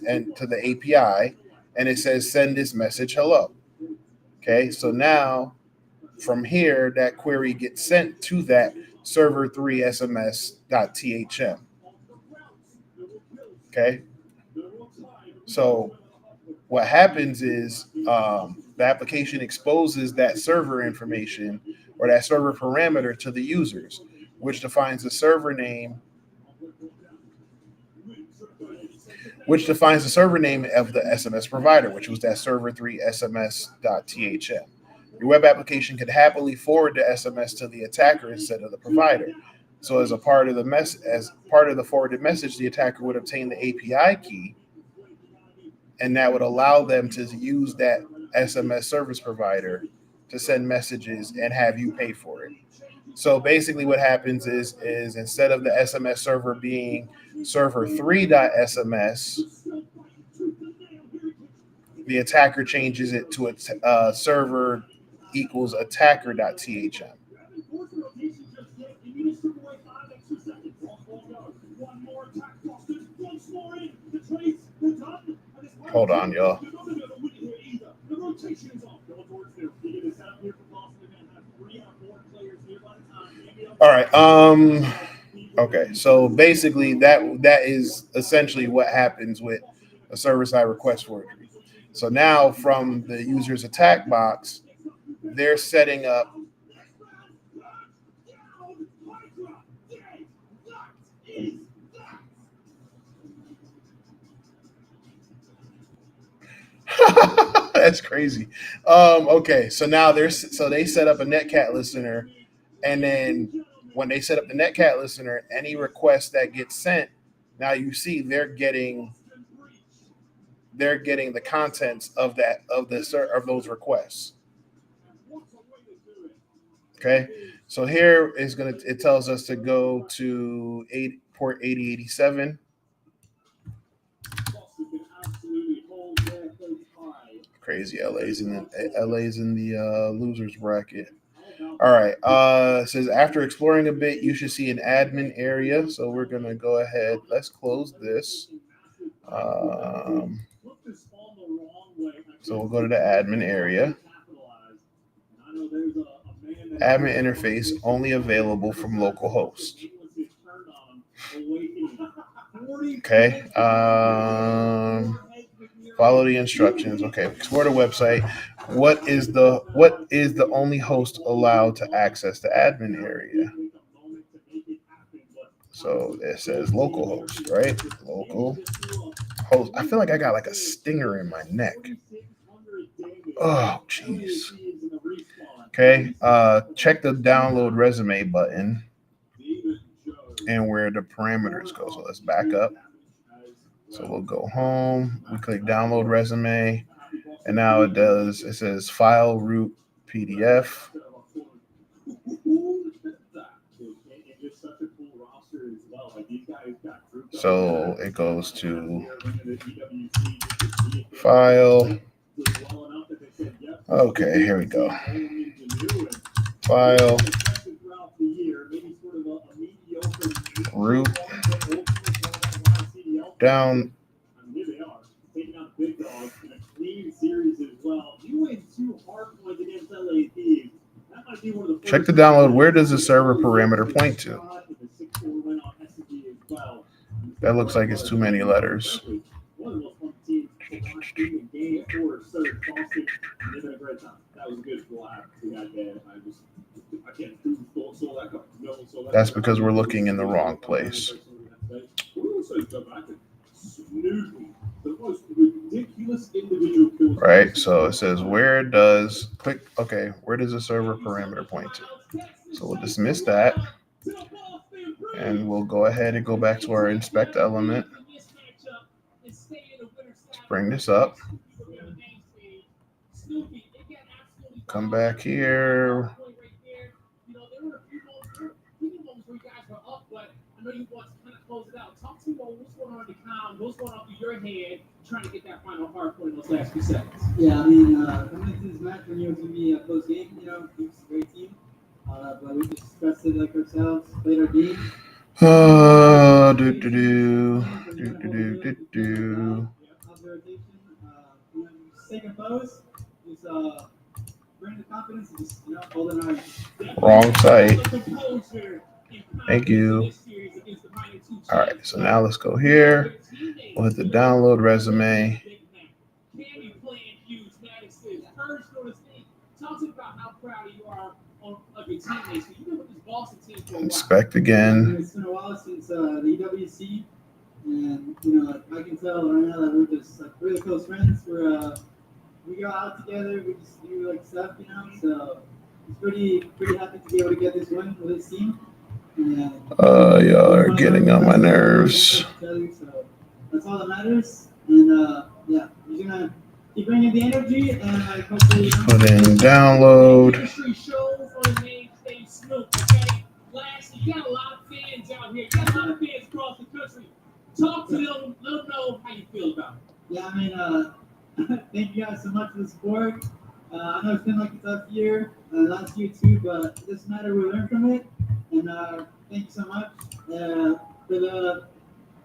and to the API, and it says send this message hello. Okay, so now from here, that query gets sent to that server3sms.thm. Okay, so what happens is the application exposes that server information or that server parameter to the users, which defines the server name of the SMS provider, which was that server3sms.thm. Your web application could happily forward the SMS to the attacker instead of the provider. So as part of the forwarded message, the attacker would obtain the API key, and that would allow them to use that SMS service provider to send messages and have you pay for it. So basically what happens is instead of the SMS server being server3.sms, the attacker changes it to a server equals attacker.thm. Hold on, y'all. All right. Okay. So basically, that is essentially what happens with a server-side request forwarding. So now, from the user's attack box, they're setting up. That's crazy. Okay, so now they set up a netcat listener, and then when they set up the netcat listener, any request that gets sent, now you see they're getting the contents of those requests. Okay, so here it tells us to go to port 8087. Crazy, LA's in the losers bracket. All right. It says after exploring a bit, you should see an admin area. So we're gonna go ahead. Let's close this. So we'll go to the admin area. Admin interface only available from localhost. Okay. Follow the instructions. Okay, explore the website. What is the only host allowed to access the admin area? So it says localhost, right? Local host. I feel like I got like a stinger in my neck. Oh, jeez. Okay. Check the download resume button and where the parameters go. So let's back up. So we'll go home. We click download resume, and now it says file root PDF. So it goes to file. Okay, here we go. File, root, down. Check the download. Where does the server parameter point to? That looks like it's too many letters. That's because we're looking in the wrong place. Right, so it says where does where does the server parameter point to? So we'll dismiss that, and we'll go ahead and go back to our inspect element. Let's bring this up. Come back here. I know you want to kind of close it out. Talk to me about what's going on in the count, what's going on through your head, trying to get that final hard point in those last few seconds. Yeah, I mean, coming into this match, we knew it was going to be a close game. You know, it's a great team, but we just expressed it like ourselves, played our game. Second pose, just bring the confidence and just holding our. Wrong site. Thank you. All right, so now let's go here. We'll hit the download resume. Inspect again. It's been a while since the EWC, and I can tell right now that we're just like really close friends. We go out together, we just do like stuff, So it's pretty happy to be able to get this win with this team. Y'all are getting on my nerves. So that's all that matters. And yeah, we're gonna keep bringing the energy and like hopefully put in download. You got a lot of fans out here. You got a lot of fans across the country. Talk to them. Let them know how you feel about it. Yeah, I mean, thank you guys so much for the support. I know it's been like a tough year, last year too, but it doesn't matter. We learn from it. And thank you so much for the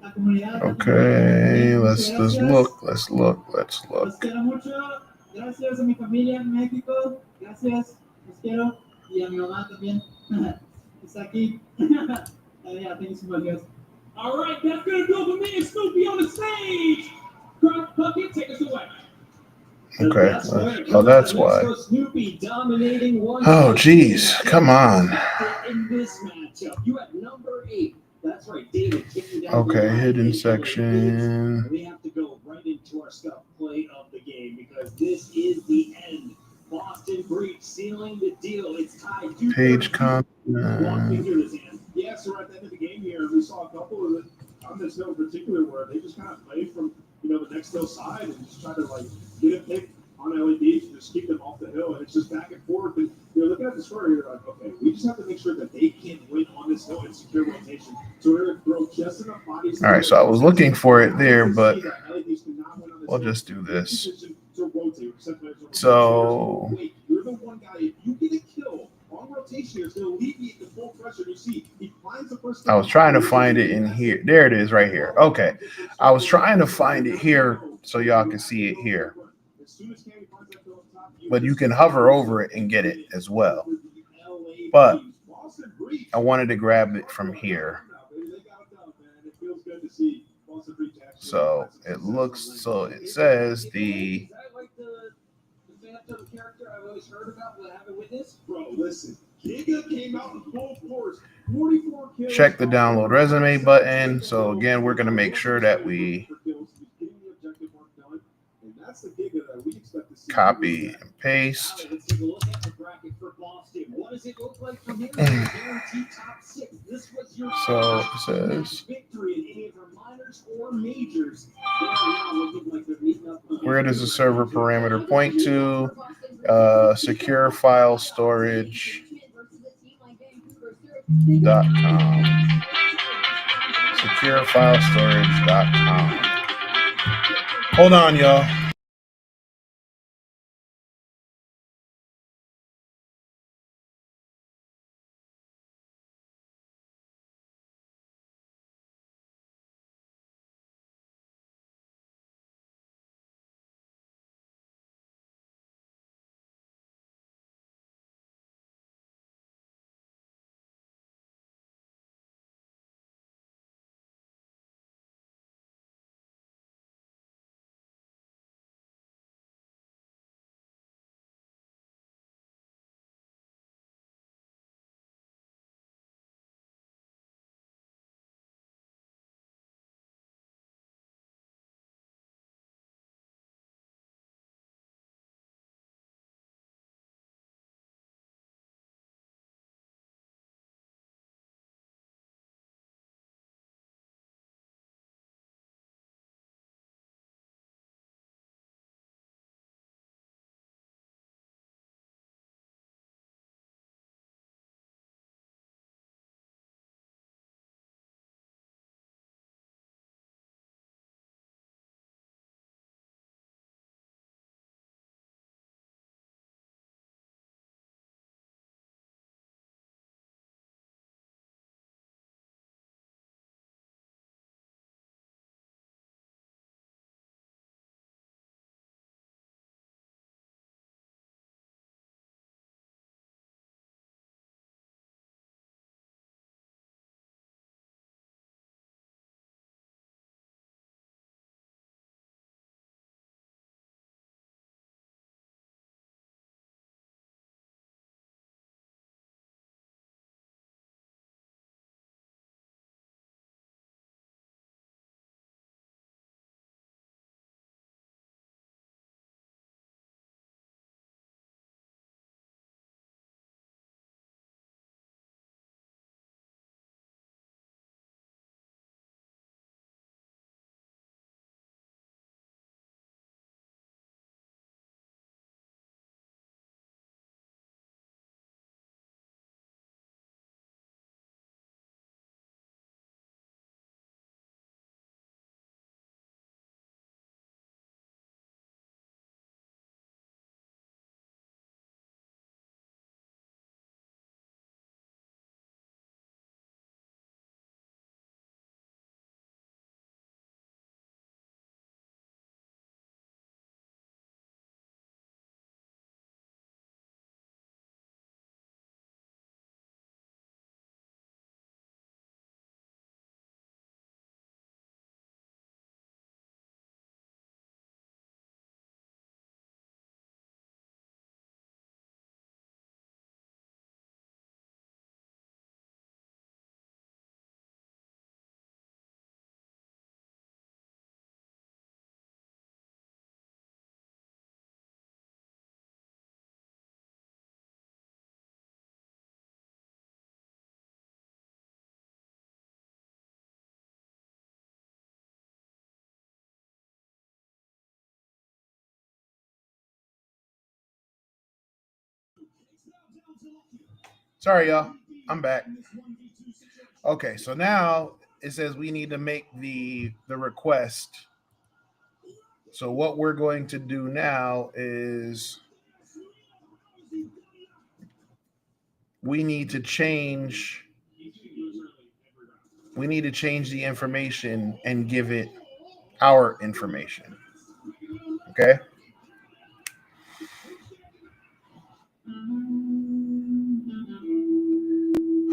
comunidad. Okay, let's look. Los quiero mucho. Gracias a mi familia en México. Gracias. Los quiero. Y a mi mamá también. Está aquí. Yeah, thank you so much, guys. All right, that's going to do it for me and Snoopy on the stage. Croc Bucket, take us away. Okay. Oh, that's why. Oh, geez. Come on. In this matchup, you have number 8. That's right, David. Okay, hidden section. We have to go right into our stuff play of the game because this is the end. Boston Breach sealing the deal. It's tied. Page content. Yeah, so at the end of the game here, we saw a couple of it on this note in particular where they just kind of played from the next hill side and just try to like get a pick on LEDs and just keep them off the hill, and it's just back and forth. And you're looking at the score, you're like, okay, we just have to make sure that they can't win on this hill and secure rotation. So we're going to throw just enough bodies. All right, so I was looking for it there, but we'll just do this. So you're the one guy. If you get a kill on rotation, it's going to alleviate the full pressure. You see, he finds the first. I was trying to find it in here. There it is, right here. Okay, I was trying to find it here so y'all can see it here. But you can hover over it and get it as well. But I wanted to grab it from here. So it says the check the download resume button. So again, we're going to make sure that we copy and paste. So it says, where does the server parameter point to? Secure file storage.com. Securefilestorage.com. Hold on, y'all. Sorry, y'all. I'm back. Okay, so now it says we need to make the request. So what we're going to do now is we need to change the information and give it our information. Okay?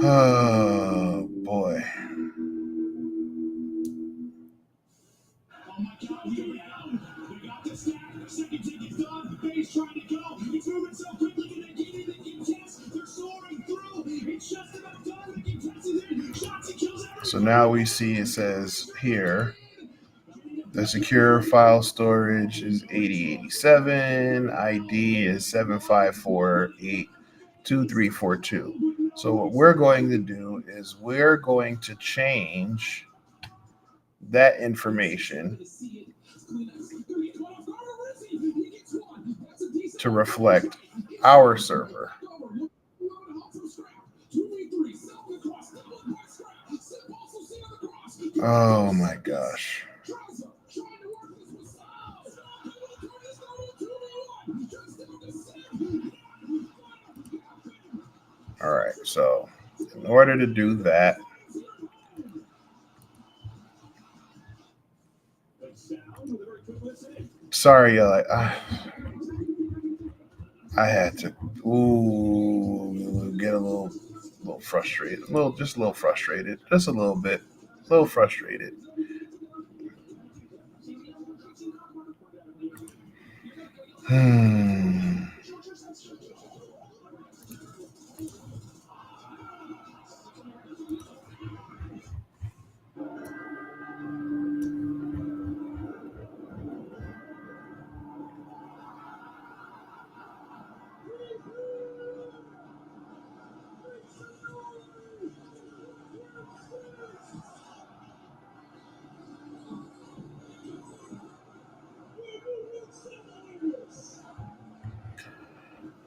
Oh boy. Oh my God, here we go. We got the snap. Second take is done. Bay's trying to go. It's moving so quickly. Can they get it? They can test. They're soaring through. It's just about done. They can test it in. Shots and kills everyone. So now we see it says here the secure file storage is 8087. ID is 75482342. So what we're going to do is we're going to change that information to reflect our server. Oh my gosh. All right, so in order to do that, sorry, I had to get a little frustrated, just a little frustrated, just a little bit, frustrated.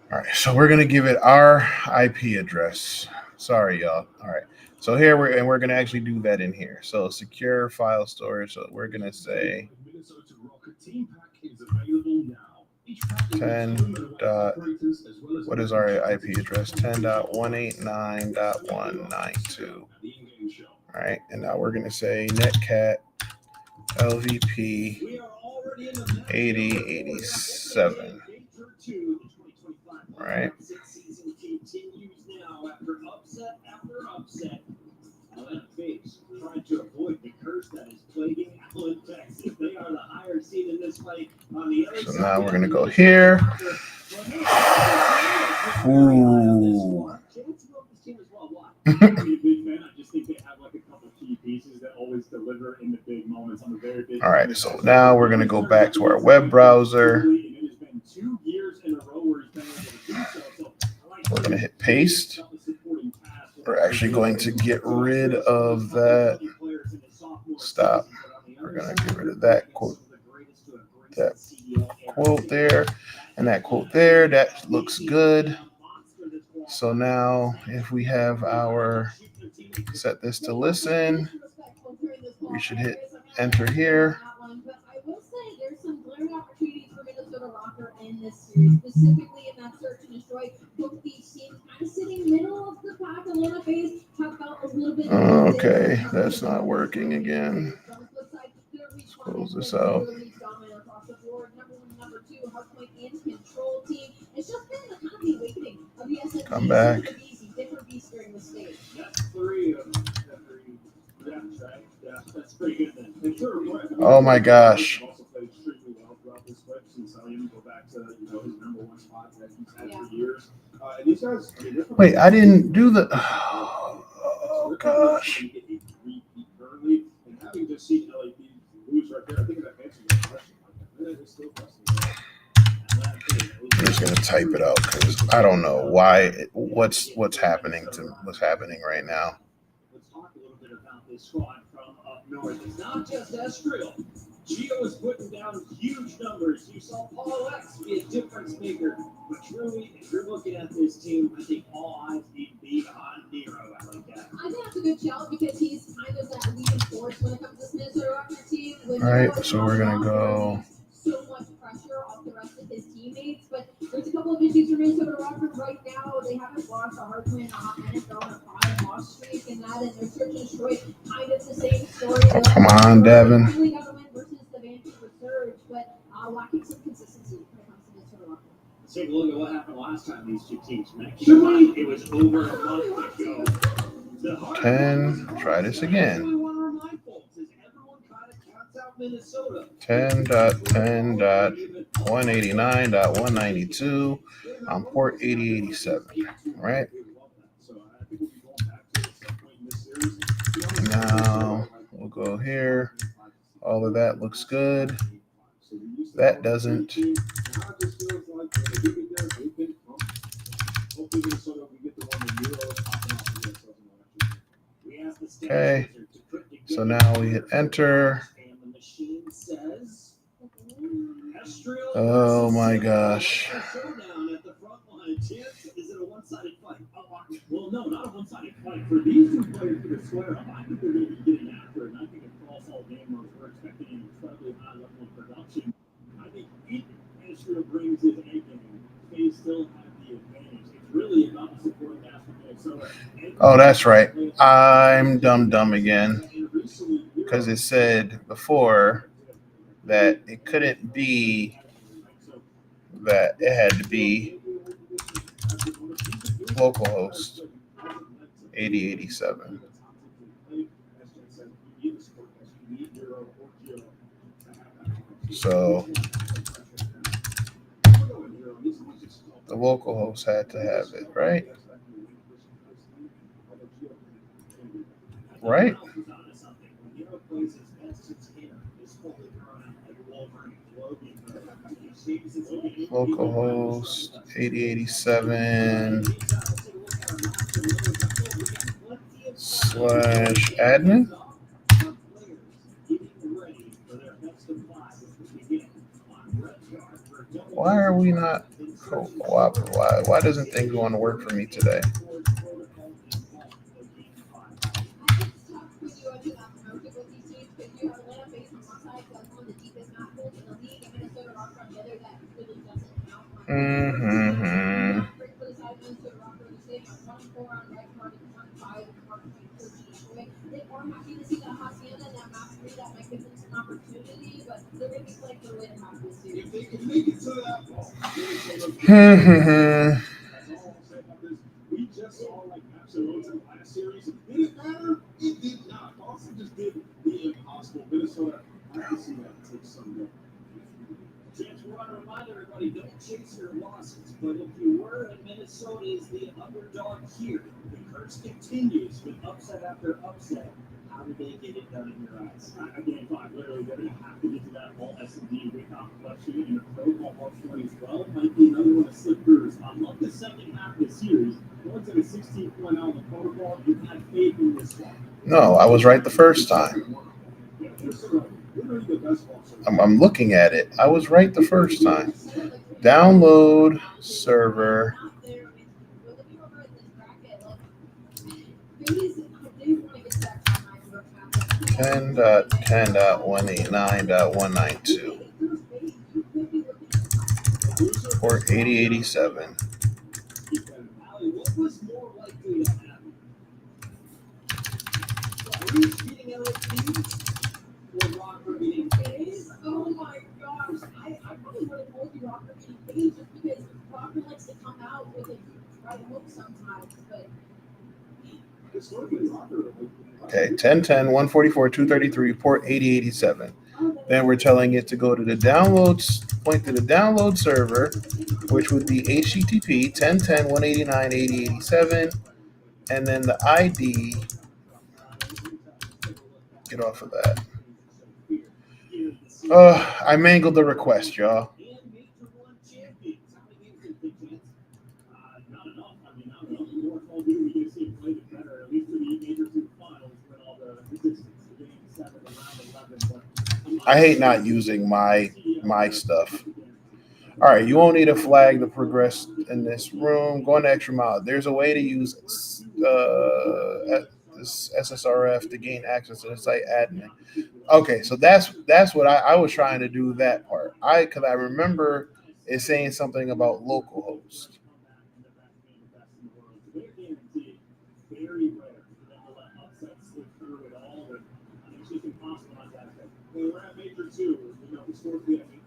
All right, so we're gonna give it our IP address. Sorry, y'all. All right, so here we're gonna actually do that in here. So secure file storage. So we're gonna say 10. What is our IP address? 10.189.192. All right, and now we're gonna say netcat LVP 8087. All right. Trying to avoid the curse that is plaguing Allen, Texas. They are the higher seed in this fight. On the other So side, now we're gonna go here. Ooh. I just think they have like a couple key pieces that always deliver in the big moments on the very big. All right, so now we're gonna go back to our web browser. It has been 2 years in a row where he's been able to do so. We're gonna hit paste. We're actually going to get rid of that. Stop. We're gonna get rid of that quote there, and that quote there. That looks good. So now, if we have our set this to listen, we should hit enter here. In this series, specifically in that search and destroy. Both these teams kind of sitting middle of the pack. Atlanta Phase have felt a little bit. Okay, that's not working again. Let's close this out. Come back. Oh my gosh. Wait, I didn't do the. Oh gosh. I'm just gonna type it out because I don't know what's happening right now. Let's talk a little bit about this squad from up north. It's not just Estrell. Gio is putting down huge numbers. You saw Paul X be a difference maker. But truly, if you're looking at this team, I think all eyes need to be on Nero. I like that. I think that's a good shout because he's kind of that leading force when it comes to this Minnesota Rockets team. When All right, so we're gonna go. So much pressure off the rest of his teammates, but there's a couple of issues for Minnesota Rockets right now. They haven't lost a hard win in a hot minute. They're on a 5-loss streak, and that, and their search and destroy kind of the same story. Oh, come on, Devin. Really got to win versus the Vancouver Surge, but lacking some consistency when it comes to Minnesota Rockets. Let's take a look at what happened last time these two teams met. Keep in mind, it was over a month ago. 10. Try this again. 10.10.189.192 on port 8087. Right. Now we'll go here. All of that looks good. That doesn't. Okay. So now we hit enter. Oh my gosh. Well, no, not a one-sided fight. For these two players to square up, I think they're going to be getting after it. And I think across all game modes, we're expecting an incredibly high level of production. I think if Israel brings his A game, they still have the advantage. It's really about the supporting cast from Minnesota. Oh, that's right. I'm dumb again. Because it said before that it couldn't be that it had to be localhost 8087. So the localhost had to have it, right? Right? Localhost 8087/admin. Why are we not? Why doesn't things want to work for me today? We just saw like absolutely last series. Did it matter? It did not. Boston just did the impossible. Minnesota, I can see that take some good. Chance, we want to remind everybody, don't chase your losses. But if you were, and Minnesota is the underdog here, the curse continues with upset after upset. How did they get it done in your eyes? Again, fine. Literally, they're going to have to get to that all S&D recon question in the protocol option as well. Might be another one to slip through. Unlike the second half of the series, going to the 16-point out of the protocol, you had faith in this one. No, I was right the first time. I'm looking at it. I was right the first time. Download server. 10.10.189.192. Port 8087. What was more likely to happen? Reese beating LAPs or Rocker beating Hayes? Oh my gosh. I probably would have told you Rocker beating Hayes just because Rocker likes to come out with a right hook sometimes, but Historically, Rocker. Okay, 10.10.144.233, port 8087. Then we're telling it to go to the downloads, point to the download server, which would be HTTP 10.10.189.8087, and then the ID. Get off of that. I mangled the request, y'all. I hate not using my stuff. All right, you won't need a flag to progress in this room. Go an extra mile. There's a way to use this SSRF to gain access to the site admin. Okay, so that's what I was trying to do that part. Because I remember it saying something about localhost. Very rare for them to let upsets slip through at all, but it's just impossible on that day. When we're at Major 2, historically at Major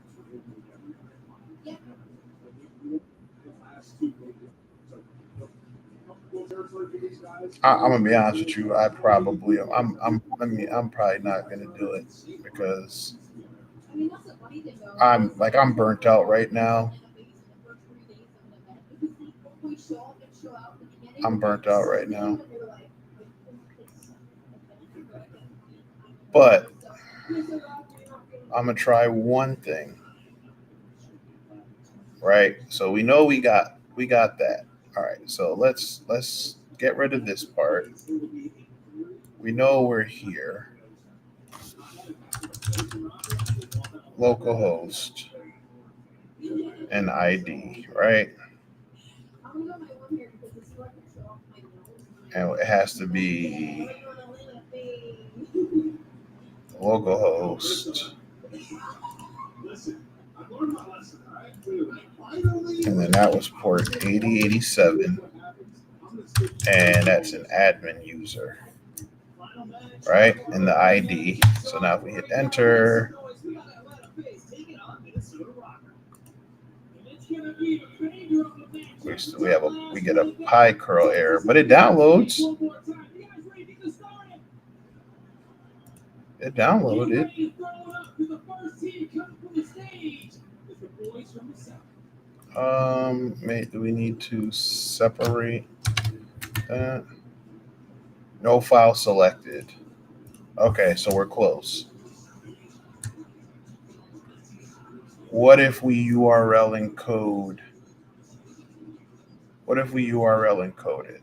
2, the last two majors. So, comfortable territory for these guys. I'm gonna be honest with you. I probably I'm probably not gonna do it because I mean, that's the funny thing though. I'm burnt out right now. I'm burnt out right now. But I'm gonna try one thing. Right? So we know we got that. All right. So let's get rid of this part. We know we're here. Localhost and ID, right? And it has to be localhost. And then that was port 8087. And that's an admin user. Right? And the ID. So now if we hit enter. We get a pi curl error, but it downloads. It downloaded. Do we need to separate that? No file selected. Okay, so we're close. What if we URL encode? What if we URL encode it?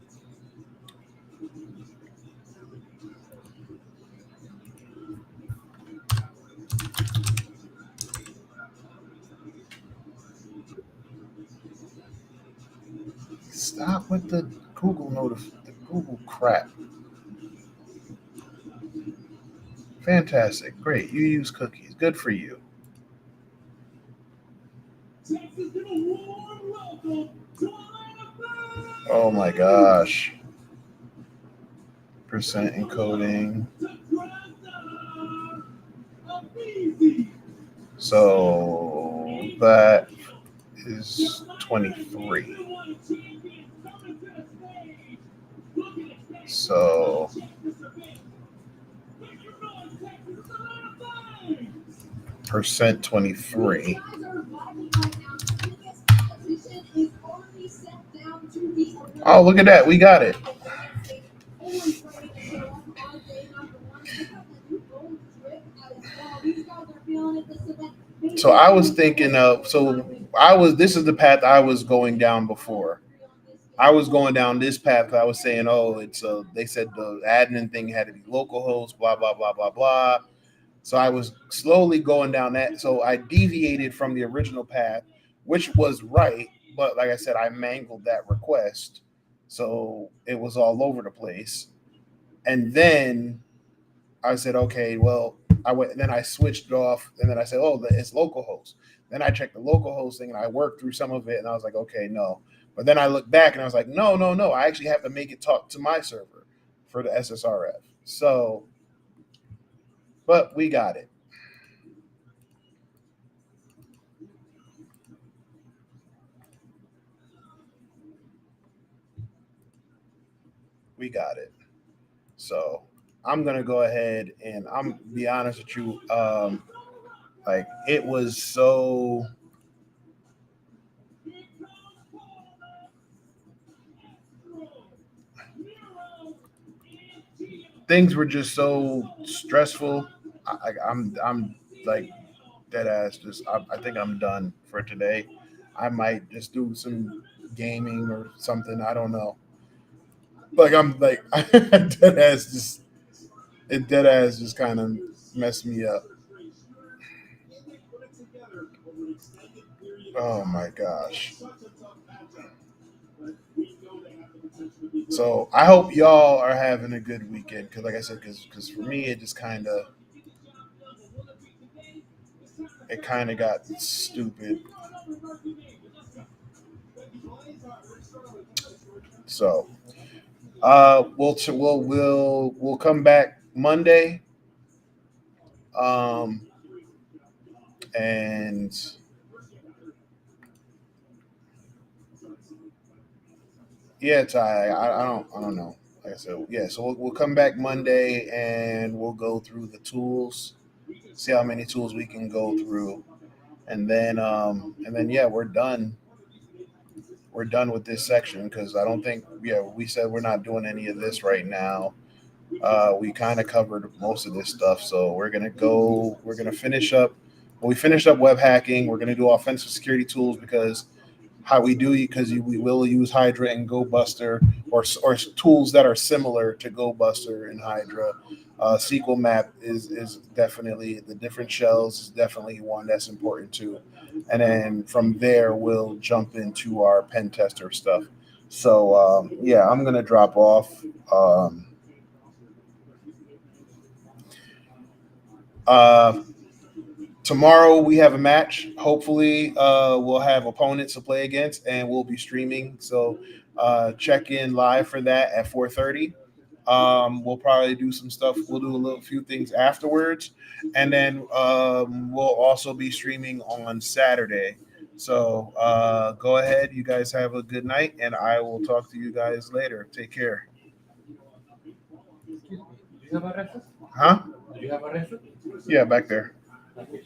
Stop with the Google the Google crap. Fantastic. Great. You use cookies. Good for you. Oh my gosh. Percent encoding. So that is 23. So percent 23. Oh, look at that. We got it. So I was thinking of, this is the path I was going down before. I was going down this path. I was saying, they said the admin thing had to be localhost, blah, blah, blah, blah, blah. So I was slowly going down that. So I deviated from the original path, which was right. But like I said, I mangled that request. So it was all over the place. And then I said, okay, well, then I switched it off. And then I said, it's localhost. Then I checked the localhost thing and I worked through some of it. And I was like, okay, no. But then I looked back and I was like, no. I actually have to make it talk to my server for the SSRF. So, but we got it. We got it. So I'm going to go ahead and I'm be honest with you. It was so... Things were just so stressful. I'm like dead ass. I think I'm done for today. I might just do some gaming or something. I don't know. I'm like dead ass just kind of messed me up. Oh my gosh. So I hope y'all are having a good weekend because, like I said, because for me it just kind of got stupid. So we'll come back Monday. And yeah, Ty, I don't know. Like I said, yeah. So we'll come back Monday and we'll go through the tools, see how many tools we can go through, and then yeah, we're done. We're done with this section because I don't think we said we're not doing any of this right now. We kind of covered most of this stuff, so we're gonna go. We're gonna finish up. When we finish up web hacking, we're gonna do offensive security tools because how we do because we will use Hydra and GoBuster or tools that are similar to GoBuster and Hydra. SQL Map is definitely the different shells is definitely one that's important too, and then from there we'll jump into our pen tester stuff. So yeah, I'm gonna drop off. Uh, Tomorrow we have a match. Hopefully, we'll have opponents to play against, and we'll be streaming. So check in live for that at 4:30. We'll probably do some stuff. We'll do few things afterwards, and then we'll also be streaming on Saturday. So go ahead. You guys have a good night, and I will talk to you guys later. Take care. Excuse me, do you have a reference? Huh? Do you have a reference? Yeah, back there. Okay.